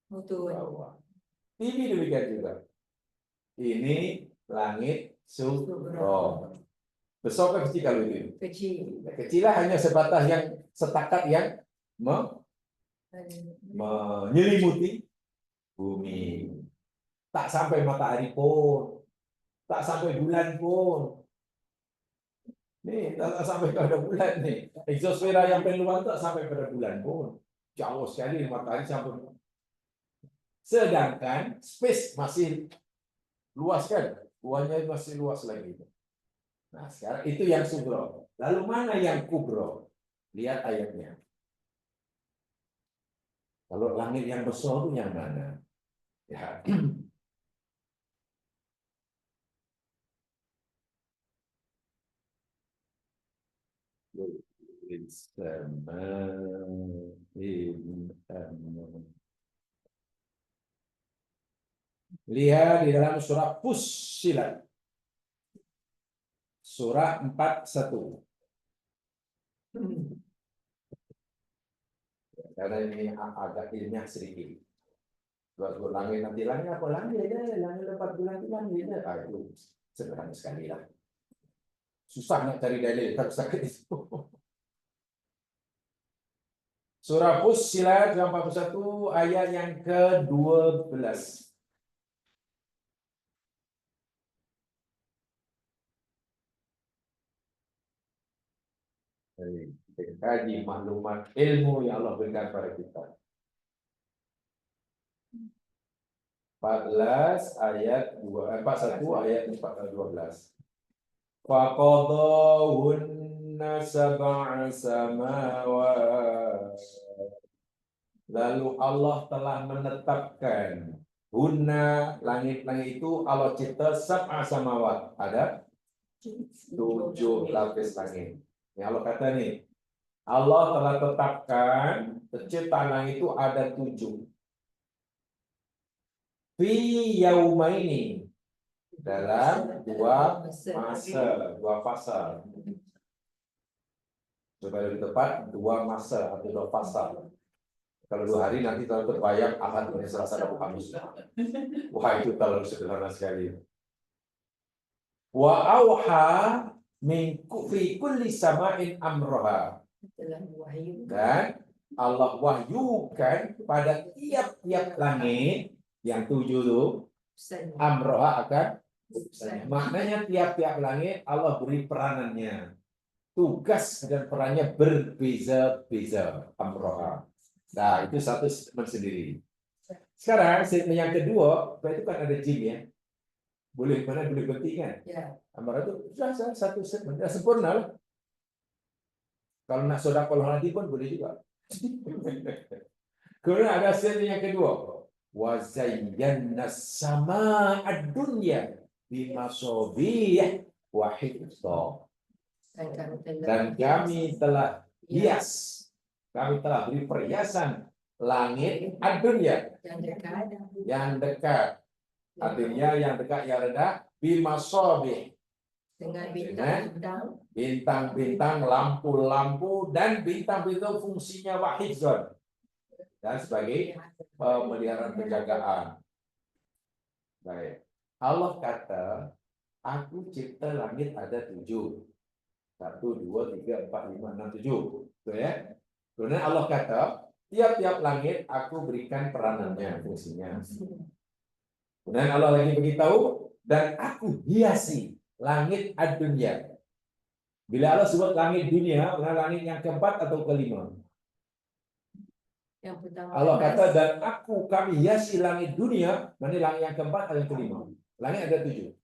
Betul. bawah. TV demikian juga. Ini langit suro. Besar kan kecil kalau itu? Kecil. Kecil lah, hanya sebatas yang setakat yang menyelimuti bumi. Tak sampai matahari pun, tak sampai bulan pun. Nih, tak sampai pada bulan nih. Exosfera yang paling luar tak sampai pada bulan pun. Jauh sekali matahari sampai. Sedangkan space masih luas kan? Ruangnya masih luas lagi. Nah, sekarang itu yang sugro. Lalu mana yang kubro? Lihat ayatnya. Kalau langit yang besar itu yang mana? Ya. Lihat di dalam surah Fussilat. Surah 41. Karena ini agak ilmiah sedikit. Buat langit nanti langit apa langit ya, langit lepas bulan langit ya. Itu sederhana sekali lah. Susah nak cari dalil tak sakit itu. Surah Fussilat 41 ayat yang ke-12. Kaji maklumat ilmu yang Allah berikan pada kita. 14 ayat 2, 41 ayat 12. Faqadahunna sab'a samawat. Lalu Allah telah menetapkan hunna, langit-langit itu Allah cipta sab'a samawat. Ada 7 lapis langit. Yang Allah kata nih, Allah telah tetapkan penciptaan langit itu ada 7. Fi yaumaini, dalam 2 masa, 2 fasa. Coba lebih tepat 2 masa atau 2 fasa. Kalau 2 hari nanti terlalu terbayang Ahad, Selasa, Rabu, Kamis. Wah, itu terlalu sederhana sekali. Wa auha min fi kulli sama'in amroha. Dan Allah wahyukan pada tiap-tiap langit yang 7 itu amroha akan maknanya tiap-tiap langit Allah beri peranannya. Tugas dan perannya berbeza-beza amroha. Nah, itu satu statement sendiri. Sekarang statement yang kedua, itu kan ada jin ya. Boleh mana boleh berhenti kan? Ya. Amroha itu sudah satu statement, sudah sempurna lah. Kalau nak sodaqul hadi pun boleh juga. Kemudian ada statement yang kedua. Wa zayyana sama'ad dunya bimasabih wa hifdha. Dan kami telah hias, kami telah beri perhiasan langit ad-dunya yang dekat. Artinya yang dekat yang rendah bimasabih, dengan bintang-bintang, lampu-lampu, dan bintang-bintang fungsinya wahizon dan sebagai pemeliharaan penjagaan. Baik. Allah kata Aku cipta langit ada 7. 1, 2, 3, 4, 5, 6, 7. Betul ya? Kemudian Allah kata, tiap-tiap langit aku berikan peranannya, fungsinya. Kemudian Allah lagi beritahu, dan aku hiasi langit ad-dunya. Bila Allah sebut langit dunia, bukan langit yang keempat atau kelima. Yang pertama Allah atas, kata, dan kami hiasi langit dunia, mana langit yang keempat atau yang kelima. Langit ada 7.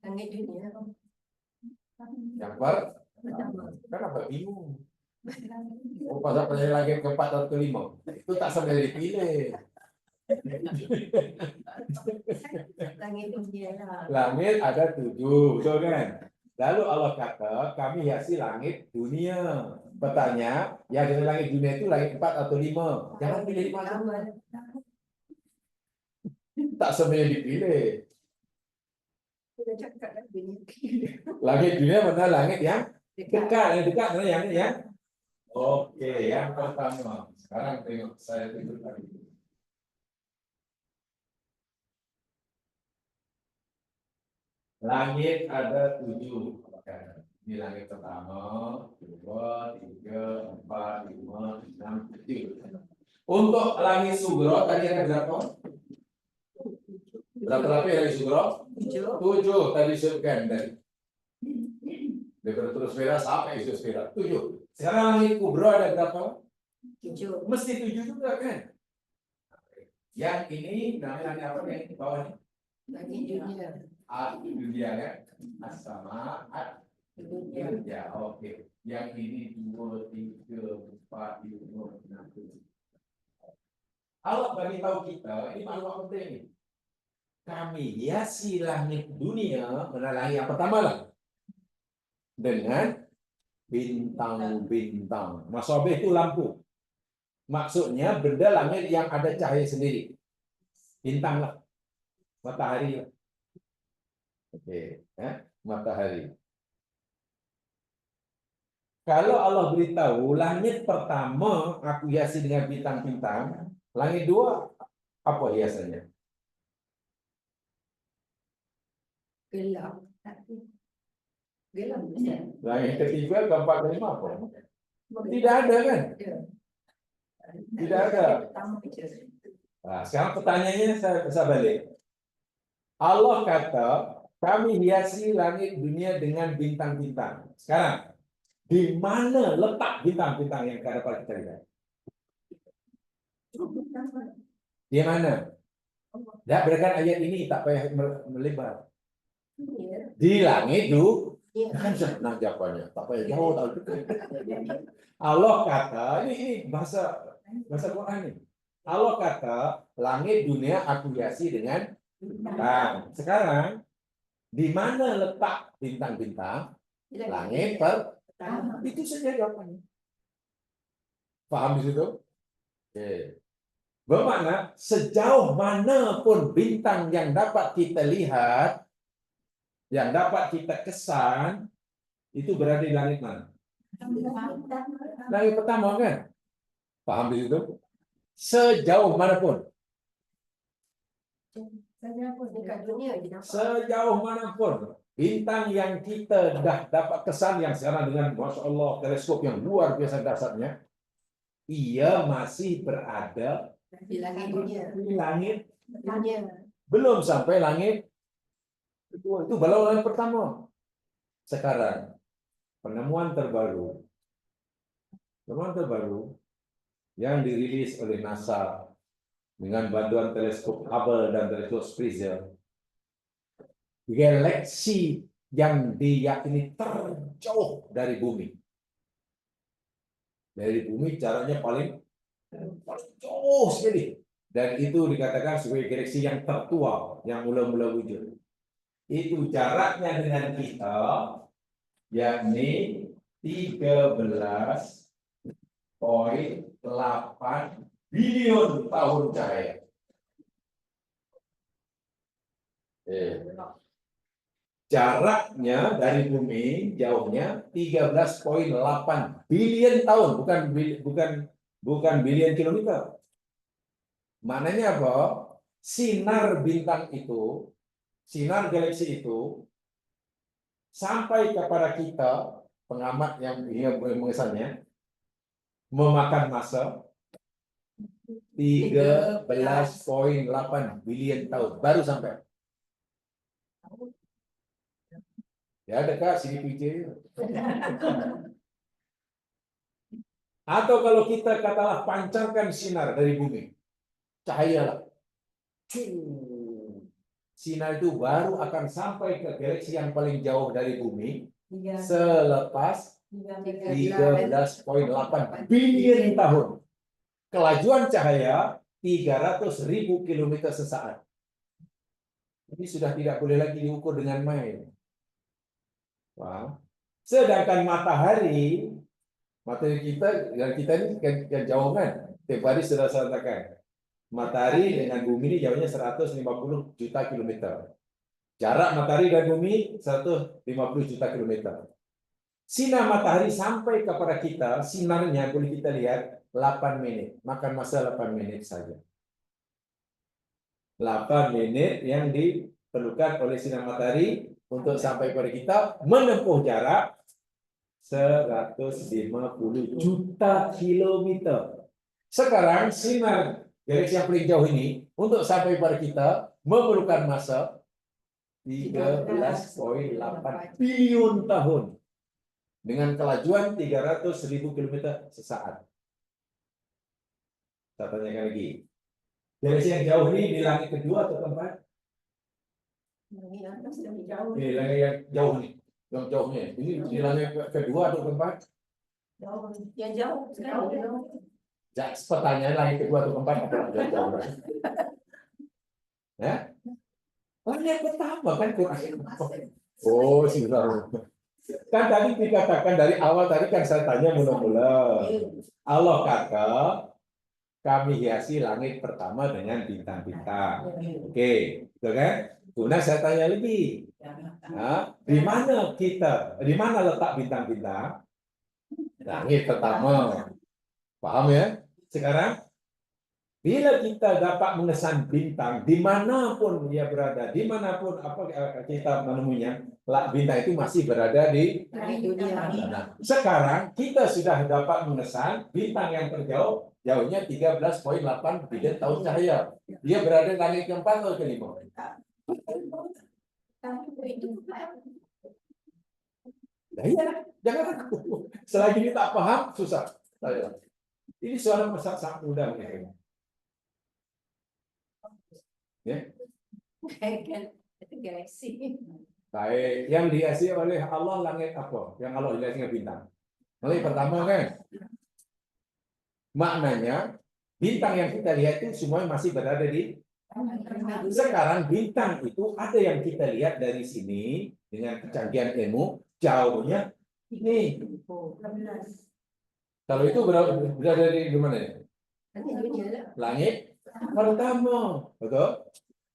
langit dunia. Yang keempat, Pertama. kenapa bingung? Oh, pasal langit keempat atau kelima. Itu tak sampai dipilih. Langit dunia lah. Langit ada 7, betul kan? Lalu Allah kata, kami hiasi langit dunia. Bertanya, yang di langit dunia itu langit 4 atau 5. Jangan pilih 5. Pertama. Tak semuanya dipilih. Kita cakap dah dunia. Langit dunia mana langit yang Dekat. dekat, yang dekat mana yang oke, yang pertama. Sekarang tengok saya tunjuk lagi. Langit ada 7. Ini langit pertama, 2, 3, 4, 5, 6, 7. Untuk langit sugro tadi ada berapa? Berapa lapis langit sugro? 7. 7 tadi disebutkan dari. Dari terus merah sampai isu merah. 7. Sekarang langit kubro ada berapa? 7. Mesti 7 juga kan? Yang ini namanya apa nih? Bawah ini. Langit dunia. Dunia kan? Sama Dunia. ya, oke. Yang ini 2, 3, 4, 5, 6, 7. Allah bagi tahu kita, ini makhluk penting. Kami hiasi langit dunia, langit yang pertama lah, dengan bintang-bintang. Masobeh itu lampu. Maksudnya benda langit yang ada cahaya sendiri. Bintang lah. Matahari lah. Oke, matahari. Kalau Allah beritahu langit pertama aku hiasi dengan bintang-bintang, langit 2 apa hiasannya? Gelap. Gelap. Ustaz. Langit ketiga, keempat, kelima apa? Tidak ada kan? Tidak ada. Pertama je. Nah, sekarang pertanyaannya saya balik. Allah kata kami hiasi langit dunia dengan bintang-bintang. Sekarang, di mana letak bintang-bintang yang dapat kita lihat? Di mana? Ya, berikan ayat ini tak payah melebar. Di langit itu kan senang jawabannya. Tak payah jauh tahu. Allah kata ini bahasa Quran ini. Allah kata langit dunia aku hiasi dengan bintang. Sekarang di mana letak bintang-bintang? Langit pertama. Itu saja jawabannya. Paham di situ? Oke. Bermakna sejauh manapun bintang yang dapat kita lihat, yang dapat kita kesan, itu berada di langit mana? Langit pertama kan? Paham di situ? Sejauh manapun. Dekat dunia je nampak. Sejauh manapun bintang yang kita dah dapat kesan yang sekarang dengan Masya Allah teleskop yang luar biasa dasarnya, ia masih berada Di langit dunia. di langit, Dunia. belum sampai langit kedua. Itu baru langit pertama. Sekarang penemuan terbaru yang dirilis oleh NASA dengan bantuan teleskop Hubble dan teleskop Spitzer, galaksi yang diyakini terjauh dari bumi. Dari bumi caranya paling jauh sekali. Dan itu dikatakan sebagai galaksi yang tertua, yang mula-mula wujud. Itu jaraknya dengan kita, yakni 13,8 bilion tahun cahaya. Jaraknya dari bumi jauhnya 13,8 bilion tahun, bukan bilion kilometer. Maknanya apa? Sinar bintang itu sinar galaksi itu sampai kepada kita, pengamat yang mengesannya, memakan masa 13,8 bilion tahun baru sampai. Ya dekat sini PJ. Atau kalau kita katalah pancarkan sinar dari bumi, cahaya lah. Sinar itu baru akan sampai ke galaksi yang paling jauh dari bumi selepas 13,8 bilion tahun. Kelajuan cahaya 300.000 km sesaat. Ini sudah tidak boleh lagi diukur dengan main. Wah. Sedangkan matahari kita ini kan jauh kan. Tiap hari sudah saya katakan. Matahari dengan bumi ini jauhnya 150 juta kilometer. Jarak matahari dan bumi 150 juta kilometer. Sinar matahari sampai kepada kita, sinarnya boleh kita lihat 8 menit. Makan masa 8 menit saja. 8 menit yang diperlukan oleh sinar matahari untuk sampai kepada kita menempuh jarak 150 juta kilometer. Sekarang sinar galaksi yang paling jauh ini untuk sampai kepada kita memerlukan masa 13,8 bilion tahun dengan kelajuan 300.000 km sesaat. Saya tanyakan lagi. Galaksi yang jauh ini di langit kedua atau keempat? Ini langit yang jauh nih. Yang jauhnya. Ini di langit kedua atau keempat? Yang jauh sekali. Pertanyaan langit kedua atau keempat apa yang jauh? Ya? Langit pertama kan Quran. Oh, sudah. Kan tadi dikatakan dari awal tadi kan saya tanya mula-mula. Allah kata kami hiasi langit pertama dengan bintang-bintang. Oke, betul kan? Kemudian saya tanya lagi. Nah, di mana letak bintang-bintang? Langit pertama. Paham ya? Sekarang bila kita dapat mengesan bintang dimanapun dia berada, dimanapun apa kita menemuinya, bintang itu masih berada di dunia. Nah, sekarang kita sudah dapat mengesan bintang yang terjauh, jauhnya 13,8 bilion tahun cahaya. Dia berada di langit keempat atau kelima? Nah, iya, jangan ragu. Selagi ini tak paham, susah. Ini soal sangat mudah. Ya. Galaksi. Baik, yang dihiasi oleh Allah langit apa? Yang Allah hiasi dengan bintang. Langit pertama kan? Maknanya bintang yang kita lihat itu semuanya masih berada di sekarang bintang itu ada yang kita lihat dari sini dengan kecanggihan ilmu jauhnya ini. Kalau itu berada di mana ya? Langit pertama, betul?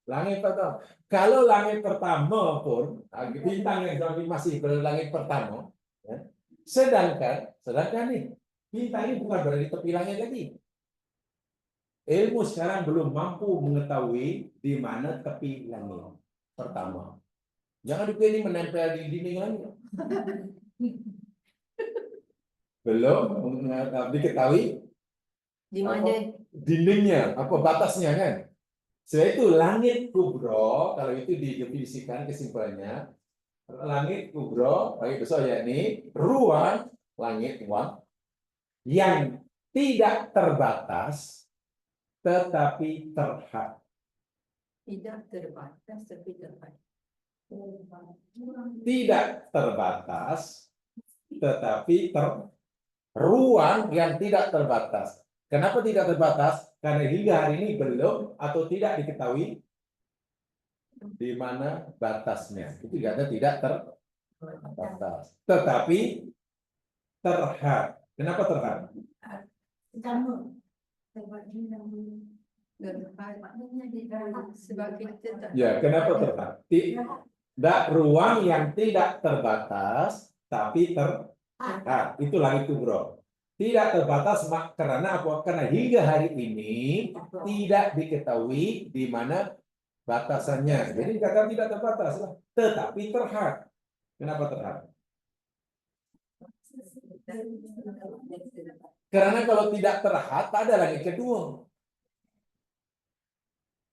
Langit pertama. Kalau langit pertama pun bintang yang masih berada di langit pertama, ya, sedangkan nih bintang ini bukan berada di tepi langit lagi. Ilmu sekarang belum mampu mengetahui di mana tepi langit pertama. Jangan dikira ini menempel di dinding langit. Belum diketahui Di mana dindingnya, apa batasnya kan? Setelah itu langit kubro, kalau itu didefinisikan kesimpulannya, langit kubro, langit besar yakni ruang langit yang tidak terbatas tetapi terhad. tidak terbatas tapi terhad. Tidak terbatas tetapi ruang yang tidak terbatas. Kenapa tidak terbatas? Karena hingga hari ini belum atau tidak diketahui di mana batasnya. Itu tidak terbatas. Tetapi terhad. Kenapa terhad? Sebab kita tak Ya, kenapa terhad? Tidak ruang yang tidak terbatas tapi terhad. Itu langit kubro. Tidak terbatas karena apa? Karena hingga hari ini tidak diketahui di mana batasannya. Jadi kata tidak terbatas lah, tetapi terhad. Kenapa terhad? Karena kalau tidak terhad, tak ada langit kedua.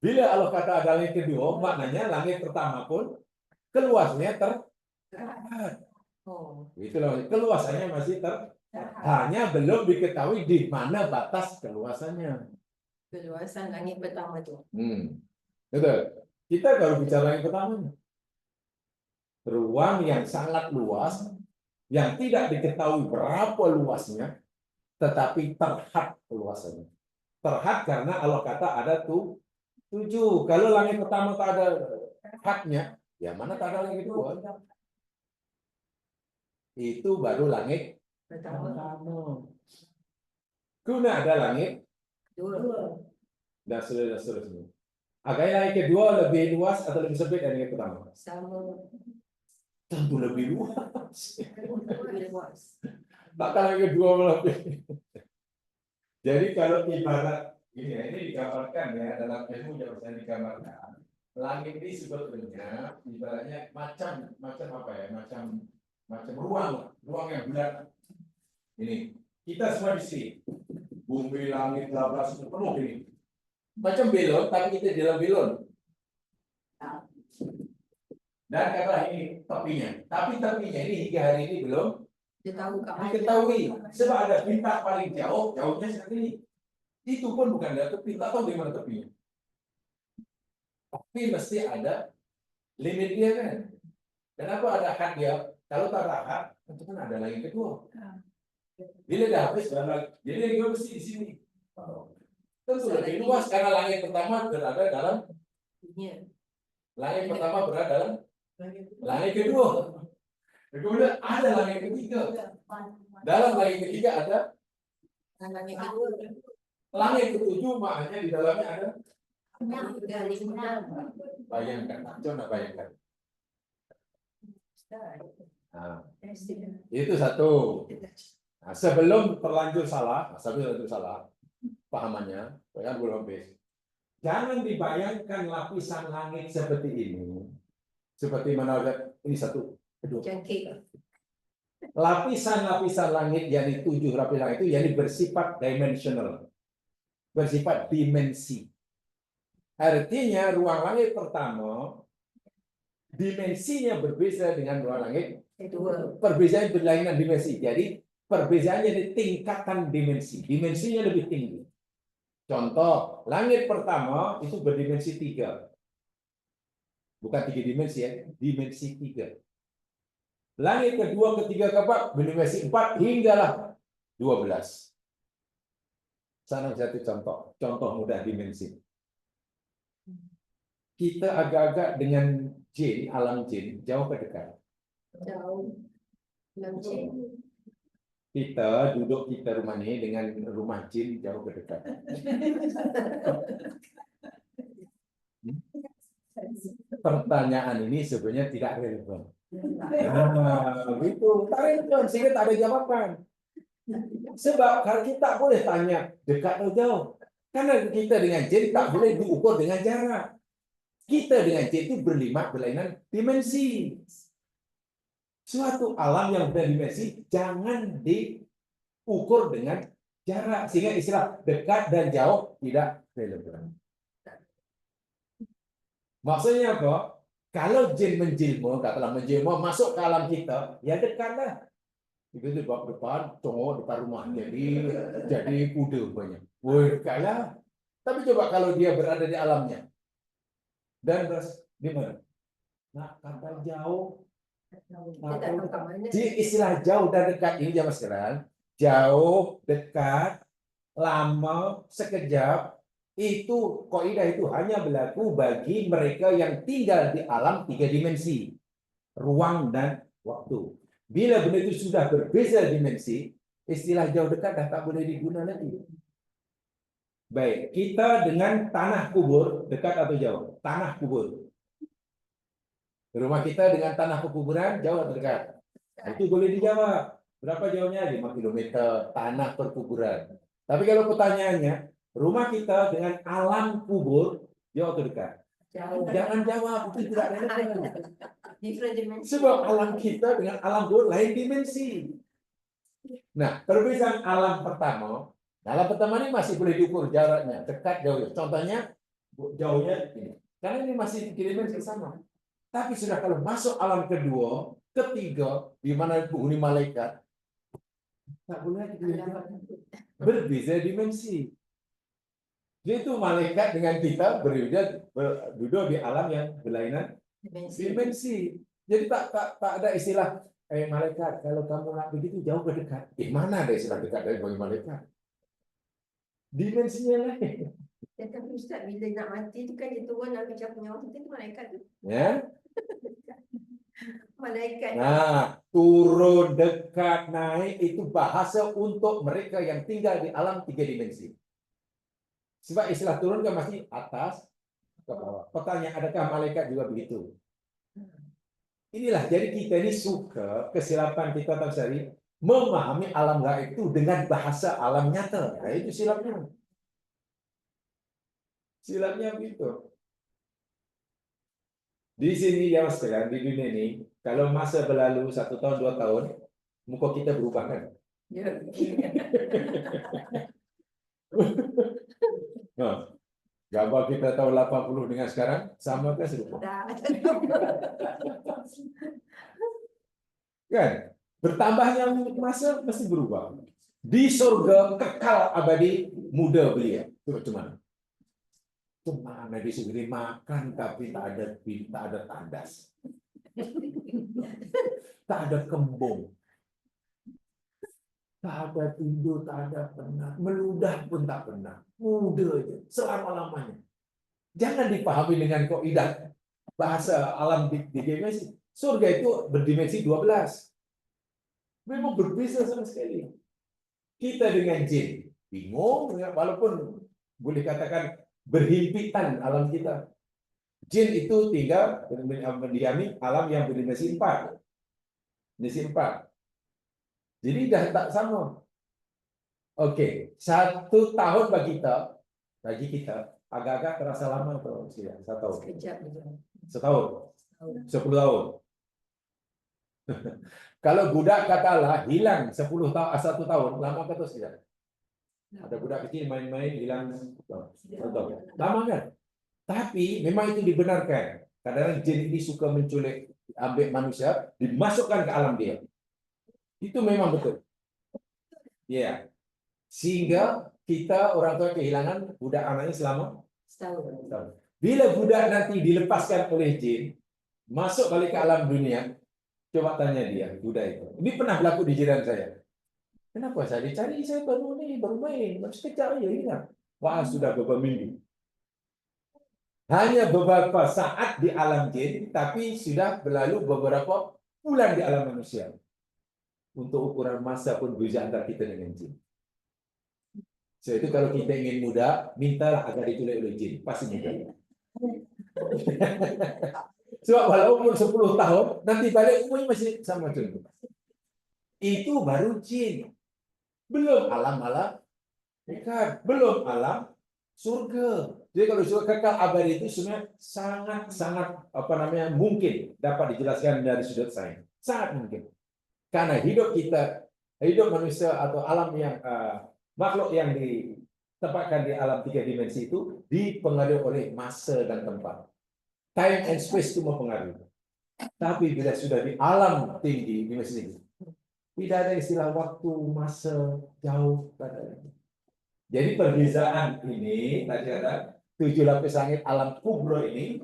Bila Allah kata ada langit kedua, maknanya langit pertama pun keluasnya terhad. Oh, Itulah keluasannya masih hanya belum diketahui di mana batas keluasannya. keluasan langit pertama tu. Betul. Kita baru bicara yang pertama. Ruang yang sangat luas, yang tidak diketahui berapa luasnya, tetapi terhad luasannya. Terhad karena Allah kata ada 7. Kalau langit pertama tak ada hadnya, ya mana tak ada langit kedua. Itu baru langit Pertama, pertama. Guna ada langit dua. dan seterusnya. Agaknya langit kedua lebih luas atau lebih sempit dari langit pertama? Sama. Tentu lebih luas. Lebih luas. Bahkan langit kedua lebih. Jadi kalau ibarat ini digambarkan ya dalam ilmu yang saya digambarkan. Langit ini sebetulnya ibaratnya macam apa ya? Macam ruang yang bulat. Ini kita semua di sini. Bumi, langit, labas itu penuh ini. Macam belon, tapi kita di dalam belon. Dan kata ini tepinya. Tapi tepinya ini hingga hari ini belum Dia tahu kat mana. diketahui. Sebab ada bintang paling jauhnya seperti ini. Itu pun bukan dari tepi, tak tahu di mana tepinya. Tapi mesti ada limit dia kan. Kenapa ada had dia? Kalau tak ada had, itu kan ada lagi kedua. Bila dah habis, jadi dia mesti di sini. Tentu lebih luas karena langit pertama berada dalam Dunia. langit pertama berada dalam langit kedua. Kemudian ada langit ketiga. Dalam langit ketiga ada Langit kedua. langit ketujuh, maknanya di dalamnya ada. Dan Bayangkan, coba bayangkan. Nah, itu satu. Nah, sebelum terlanjur salah pahamannya, kan belum habis. Jangan dibayangkan lapisan langit seperti ini, seperti mana ini satu, kedua. jangkik. Lapisan-lapisan langit yang 7 lapisan itu yang bersifat dimensional, bersifat dimensi. Artinya ruang langit pertama dimensinya berbeda dengan ruang langit Kedua. perbedaan berlainan dimensi. Jadi perbedaannya di tingkatan dimensi. Dimensinya lebih tinggi. Contoh, langit pertama itu berdimensi 3. Bukan 3 dimensi ya, dimensi 3. Langit kedua, ketiga, keempat berdimensi 4 hinggalah 12. Sana satu contoh mudah dimensi. Kita agak-agak dengan jin, alam jin, jauh ke dekat. Jauh. Lancet. Kita duduk rumah ini dengan rumah jin jauh ke dekat. Pertanyaan ini sebenarnya tidak relevan. Itu tak relevan, sehingga tak ada jawaban. Sebab kalau kita boleh tanya dekat atau jauh, karena kita dengan jin tak boleh diukur dengan jarak. Kita dengan jin itu berlainan dimensi. Suatu alam yang berdimensi jangan diukur dengan jarak, sehingga istilah dekat dan jauh tidak relevan. Maksudnya apa? Kalau jin menjilma, katakanlah menjilma masuk ke alam kita, ya dekatlah. Itu di bawah depan, congok depan rumah, jadi kuda banyak. Woi, dekatlah. Tapi coba kalau dia berada di alamnya, dan di mana? Nah, kata jauh. Kita tak tahu kat mana. Di istilah jauh dan dekat ini zaman sekarang, jauh, dekat, lama, sekejap, itu kaidah itu hanya berlaku bagi mereka yang tinggal di alam 3 dimensi, ruang dan waktu. Bila benda itu sudah berbeza dimensi, istilah jauh dekat dah tak boleh digunakan lagi. Baik, kita dengan tanah kubur dekat atau jauh? Tanah kubur. Rumah kita dengan tanah pekuburan jauh atau dekat? Itu boleh dijawab. Berapa jauhnya? 5 km tanah perkuburan. Tapi kalau pertanyaannya, rumah kita dengan alam kubur jauh atau dekat? Jauh. Jangan jawab, itu tidak relevan. Different dimension. Sebab alam kita dengan alam goib lain dimensi. Nah, perbedaan alam pertama ini masih boleh diukur jaraknya, dekat jauh. Contohnya jauhnya ini. Karena ini masih dimensi sama. Tapi sudah kalau masuk alam kedua, ketiga, di mana penghuni malaikat, tak boleh berbeda dimensi. Jadi itu malaikat dengan kita duduk di alam yang berlainan dimensi. Jadi tak ada istilah malaikat kalau kamu nak begitu jauh ke dekat. Mana ada istilah dekat dari bagi malaikat? Dimensinya lain. Tapi Ustaz, bila nak mati tu kan dia turun nak bincang penyawa kita tu malaikat tu. Ya. Malaikat. Nah, turun, dekat, naik itu bahasa untuk mereka yang tinggal di alam 3 dimensi. Sebab istilah turun kan masih atas ke bawah. Pertanyaan, adakah malaikat juga begitu? Inilah, jadi kita ini suka kesilapan kita tadi memahami alam gaib itu dengan bahasa alam nyata. Nah, itu silapnya. Silapnya begitu. Di sini ya mas sekalian, di dunia ini, kalau masa berlalu 1 tahun, 2 tahun, muka kita berubah kan? Ya. Nah, gambar kita tahun 80 dengan sekarang sama kan serupa? Kan? Bertambahnya masa mesti berubah. Di surga kekal abadi muda belia. Itu cuman. Cuma di surga makan tapi tak ada tandas. Tak ada kembung. Tak ada tidur, tak ada penat. Meludah pun tak pernah. Muda aja, selama-lamanya. Jangan dipahami dengan kaidah bahasa alam di dimensi. Surga itu berdimensi 12. Memang berbeza sama sekali. Kita dengan jin bingung, walaupun boleh katakan berhimpitan alam kita. Jin itu tinggal mendiami alam yang berdimensi 4. Dimensi 4. Jadi dah tak sama. Oke, 1 tahun bagi kita agak-agak terasa lama atau tidak? 1 tahun. Sekejap je. Setahun. 10 tahun. Kalau budak katalah hilang 1 tahun, lama atau tidak? Ada budak kecil main-main hilang 1 tahun. Lama kan? Tapi memang itu dibenarkan. Kadang-kadang jin ini suka menculik, ambil manusia, dimasukkan ke alam dia. Itu memang betul. Ya. Sehingga kita orang tua kehilangan budak anaknya selama Setahun. tahun. Bila budak nanti dilepaskan oleh jin, masuk balik ke alam dunia, coba tanya dia, budak itu. Ini pernah berlaku di jiran saya. Kenapa saya dicari? Saya baru main, baru sekejap aja hilang. Wah, sudah beberapa minggu. Hanya beberapa saat di alam jin, tapi sudah berlalu beberapa bulan di alam manusia. Untuk ukuran masa pun beza antara kita dengan jin. So, itu kalau kita ingin muda, mintalah agar diculik oleh jin. Pasti muda. Sebab walaupun 10 tahun, nanti balik umurnya masih sama macam. Itu baru jin. Belum alam-alam dekat. Belum alam surga. Jadi kalau surga kekal abadi itu sebenarnya sangat mungkin dapat dijelaskan dari sudut sains. Sangat mungkin. Karena hidup manusia atau alam yang makhluk yang ditempatkan di alam 3 dimensi itu dipengaruhi oleh masa dan tempat. Time and space itu mempengaruhi. Tapi bila sudah di alam tinggi, dimensi tinggi, tidak ada istilah waktu, masa, jauh. Jadi perbezaan ini, tadi ada 7 lapis langit alam kubro ini,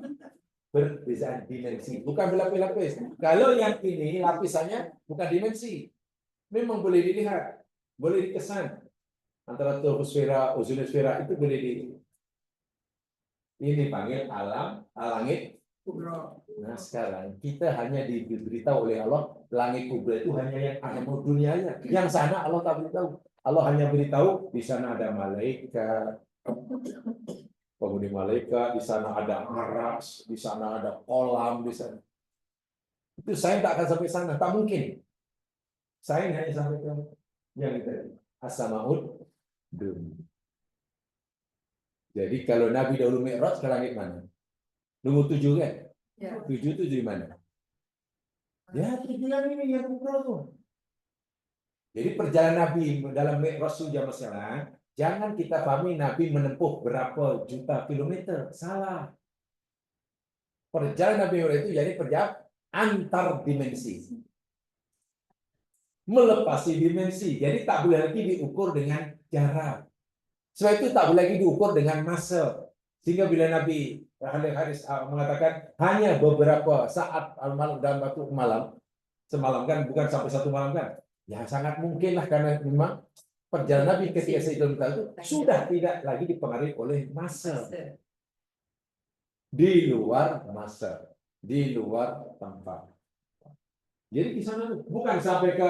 perbezaan dimensi, bukan berlapis-lapis. Kalau yang ini lapisannya bukan dimensi, memang boleh dilihat, boleh dikesan antara troposfera, ozonosfera itu boleh ini panggil alam langit kubro. Nah sekarang kita hanya diberitahu oleh Allah langit kubro itu hanya yang ada di dunianya, yang sana Allah tak beritahu. Allah hanya beritahu di sana ada malaikat. Penghuni malaikat, di sana ada aras, di sana ada kolam, di sana. Itu saya tak akan sampai sana, tak mungkin. Saya hanya sampai ke yang itu as-samaud dunya. Jadi kalau Nabi dahulu Mi'raj ke langit mana? Nomor 7 kan? Ya. 7 itu di mana? Ya, 7 yang ini yang ukra tuh. Jadi perjalanan Nabi dalam Mi'raj zaman sekarang, jangan kita pahami Nabi menempuh berapa juta kilometer. Salah. Perjalanan Nabi Mi'raj itu jadi perjalanan antar dimensi. Melepasi dimensi. Jadi tak boleh lagi diukur dengan jarak. Sebab itu tak boleh lagi diukur dengan masa. Sehingga bila Nabi Haris mengatakan hanya beberapa saat malam dalam waktu malam, semalam kan, bukan sampai 1 malam kan, ya sangat mungkin lah karena memang perjalanan Nabi ketika Sayyidina Musa itu sudah tidak lagi dipengaruhi oleh masa, di luar masa, di luar tempat. Jadi di sana bukan sampai ke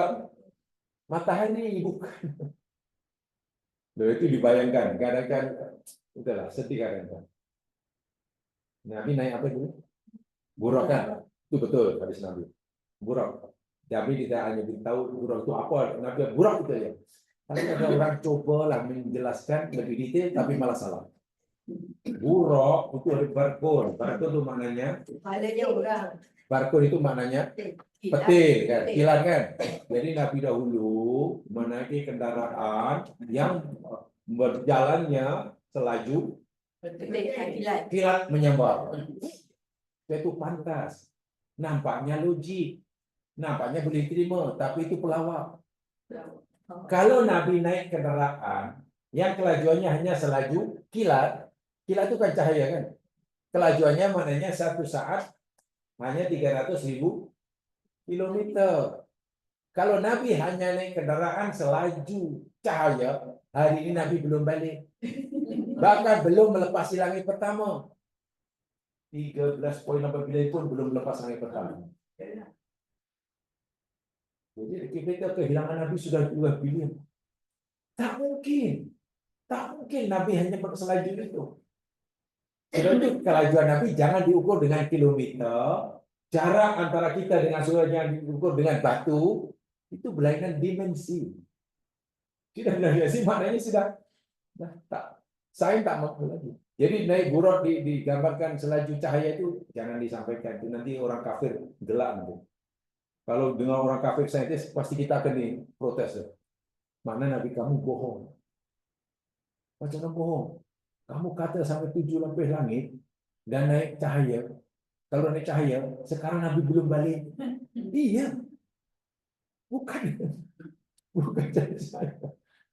matahari, bukan. Loh, itu dibayangkan, kadang-kadang udahlah sedih kadang-kadang. Nabi naik apa dulu? Buraq kan? Itu betul hadis Nabi. Buraq. Nabi tidak hanya beritahu Buraq itu apa, Nabi Buraq itu ya. Tapi ada orang cobalah menjelaskan lebih detail, tapi malah salah. Buraq itu ada barkun. Barkun itu maknanya, Kepalanya orang. barkun itu maknanya Kilat. petir kan, kilat kan. Jadi Nabi dahulu menaiki kendaraan yang berjalannya selaju Kilat. kilat menyambar. Itu pantas. Nampaknya logik. Nampaknya boleh terima, tapi itu pelawak. Kalau Nabi naik kendaraan yang kelajuannya hanya selaju kilat, kilat itu kan cahaya kan? Kelajuannya maknanya satu saat hanya 300.000 kilometer. Kalau Nabi hanya naik kendaraan selaju cahaya, hari ini Nabi belum balik. Bahkan belum melepasi langit pertama. 13,8 bilion pun belum lepas langit pertama. Jadi kita kehilangan Nabi sudah 2 bilion. Tak mungkin. Tak mungkin Nabi hanya selaju itu. Sudah itu kelajuan Nabi jangan diukur dengan kilometer. Jarak antara kita dengan surga yang diukur dengan batu. Itu berlainan dimensi. Sudah dimensi maknanya sudah tak. Saya tak mampu lagi. Jadi naik Buraq digambarkan selaju cahaya itu jangan disampaikan. Itu nanti orang kafir gelak nanti. Kalau dengar orang kafir saintis pasti kita akan diprotes. Mana Nabi kamu bohong? Macam bohong? Kamu kata sampai 7 lapis langit dan naik cahaya. Kalau naik cahaya, sekarang Nabi belum balik. Iya. Bukan. Bukan cahaya.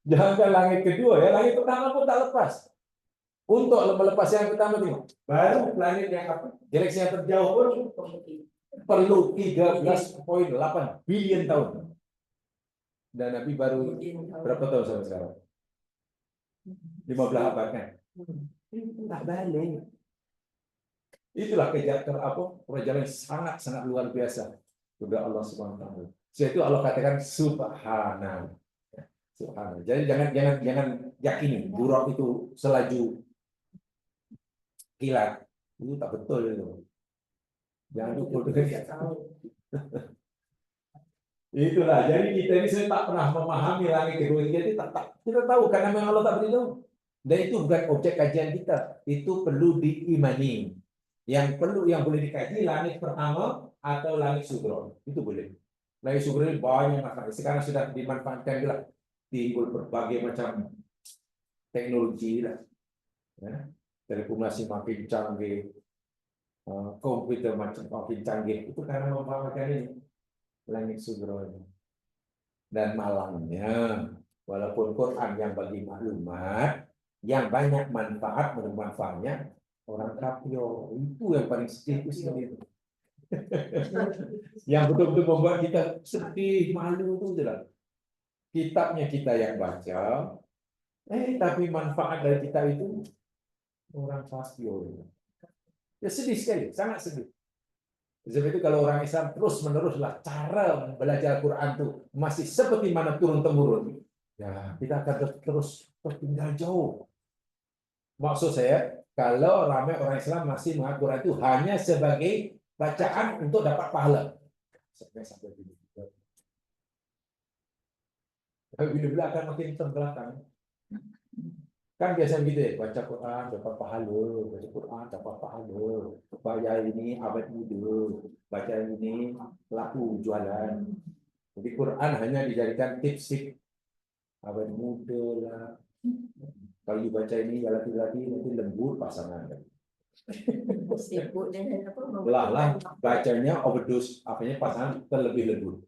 Jangan langit kedua ya, langit pertama pun tak lepas. Untuk melepas yang pertama tengok, baru planet yang apa? Galaksi yang terjauh pun perlu 13,8 bilion tahun. Dan Nabi baru berapa tahun sampai sekarang? 15 abad kan? Tak balik. Itulah perjalanan sangat-sangat luar biasa. Sudah Allah Subhanahu wa taala. Setelah itu Allah katakan subhanallah. Subhanallah. Jadi jangan yakini Buraq itu selaju kilat. Itu tak betul itu. Jangan ukur dengan itulah. Jadi kita ini saya tak pernah memahami langit kedua ini. Jadi kita tahu karena memang Allah tak beritahu. Dan itu bukan objek kajian kita. Itu perlu diimani. Yang boleh dikaji langit pertama atau langit sugro. Itu boleh. Langit sugro ini banyak masalah. Sekarang sudah dimanfaatkan juga. Timbul berbagai macam teknologi lah. Ya. Telekomunikasi makin canggih, komputer makin canggih. Itu karena memanfaatkan ini langit sugro ini. Dan malamnya, walaupun Quran yang bagi maklumat, yang banyak manfaat bermanfaatnya orang kafir itu yang paling sedih itu sendiri. Yang betul-betul membuat kita sedih, malu itu jelas. Kitabnya kita yang baca, tapi manfaat dari kitab itu orang kafir. Ya sedih sekali, sangat sedih. Sebab itu kalau orang Islam terus-meneruslah cara belajar Quran itu masih seperti mana turun-temurun, ya kita akan terus tertinggal jauh. Maksud saya, kalau ramai orang Islam masih menganggap Quran itu hanya sebagai bacaan untuk dapat pahala. Sampai bila akan makin terbelakang. Kan biasa gitu ya, baca Quran dapat pahala, baca Quran dapat pahala, baca ini abad muda, baca ini laku jualan. Jadi Quran hanya dijadikan tips abad muda lah. Kalau dibaca ini ya laki-laki nanti lembut pasangan. Sibuk dengan apa? Lah bacanya overdose, apanya pasangan terlebih lembut.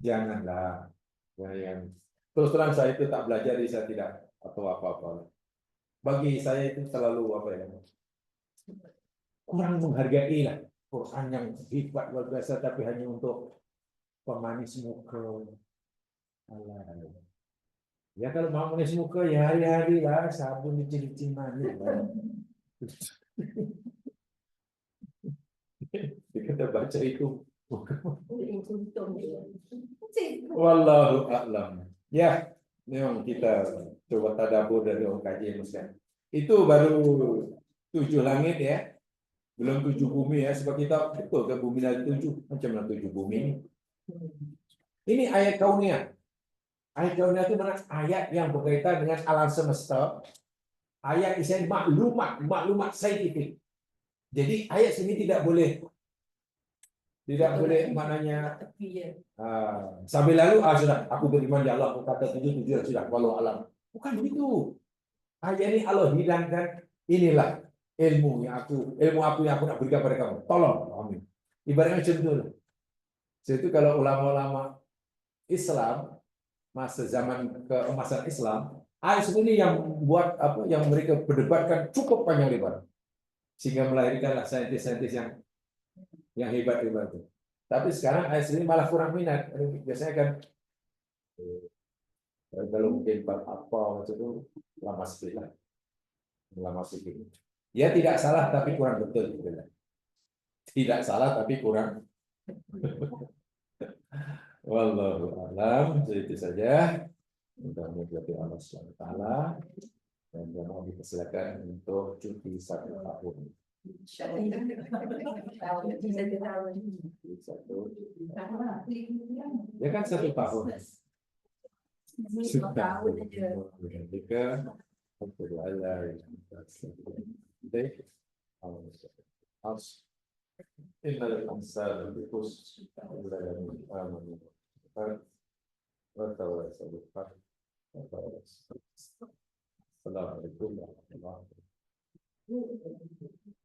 Janganlah. Yang terus terang saya itu tak belajar, jadi saya tidak atau apa-apa. Bagi saya itu terlalu apa ya? Kurang menghargai lah Quran yang hebat luar biasa, tapi hanya untuk pemanis muka. Alah. Ya kalau mau manis muka ya hari-hari lah sabun dicicil manis lah. Kita baca itu. Wallahu a'lam. Ya, memang kita coba tadabbur dari orang kaji Muslim. Itu baru 7 langit ya. Belum 7 bumi ya. Sebab kita betul ke bumi ada 7. Macam mana 7 bumi ini? Ini ayat kauniyah. Ayat kauniyah itu mana? Ayat yang berkaitan dengan alam semesta. Ayat isinya maklumat saintifik. Jadi ayat sini tidak boleh maknanya sambil lalu sudah aku beriman di Allah, aku kata 7 sudah walau alam. Bukan begitu. Ayat ini Allah hilangkan, inilah ilmu aku yang aku nak berikan pada kamu. Tolong, amin. Ibaratnya macam itu. Jadi kalau ulama-ulama Islam masa zaman keemasan Islam, ayat ini yang buat apa yang mereka berdebatkan cukup panjang lebar. Sehingga melahirkanlah saintis-saintis yang hebat itu. Tapi sekarang ayat ini malah kurang minat. Biasanya kan kalau mungkin bab apa itu lama sedikit. Ya tidak salah tapi kurang betul. Tidak salah tapi kurang. Wallahu a'lam. Itu saja. Mudah-mudahan Allah SWT dan mau dipersilakan untuk cuti 1 tahun. Ya kan 1 tahun. Tahun aja. Jika innal insana bikhusr illa man amana wa tawassaw bil haqq wa tawassaw. Assalamualaikum warahmatullahi wabarakatuh.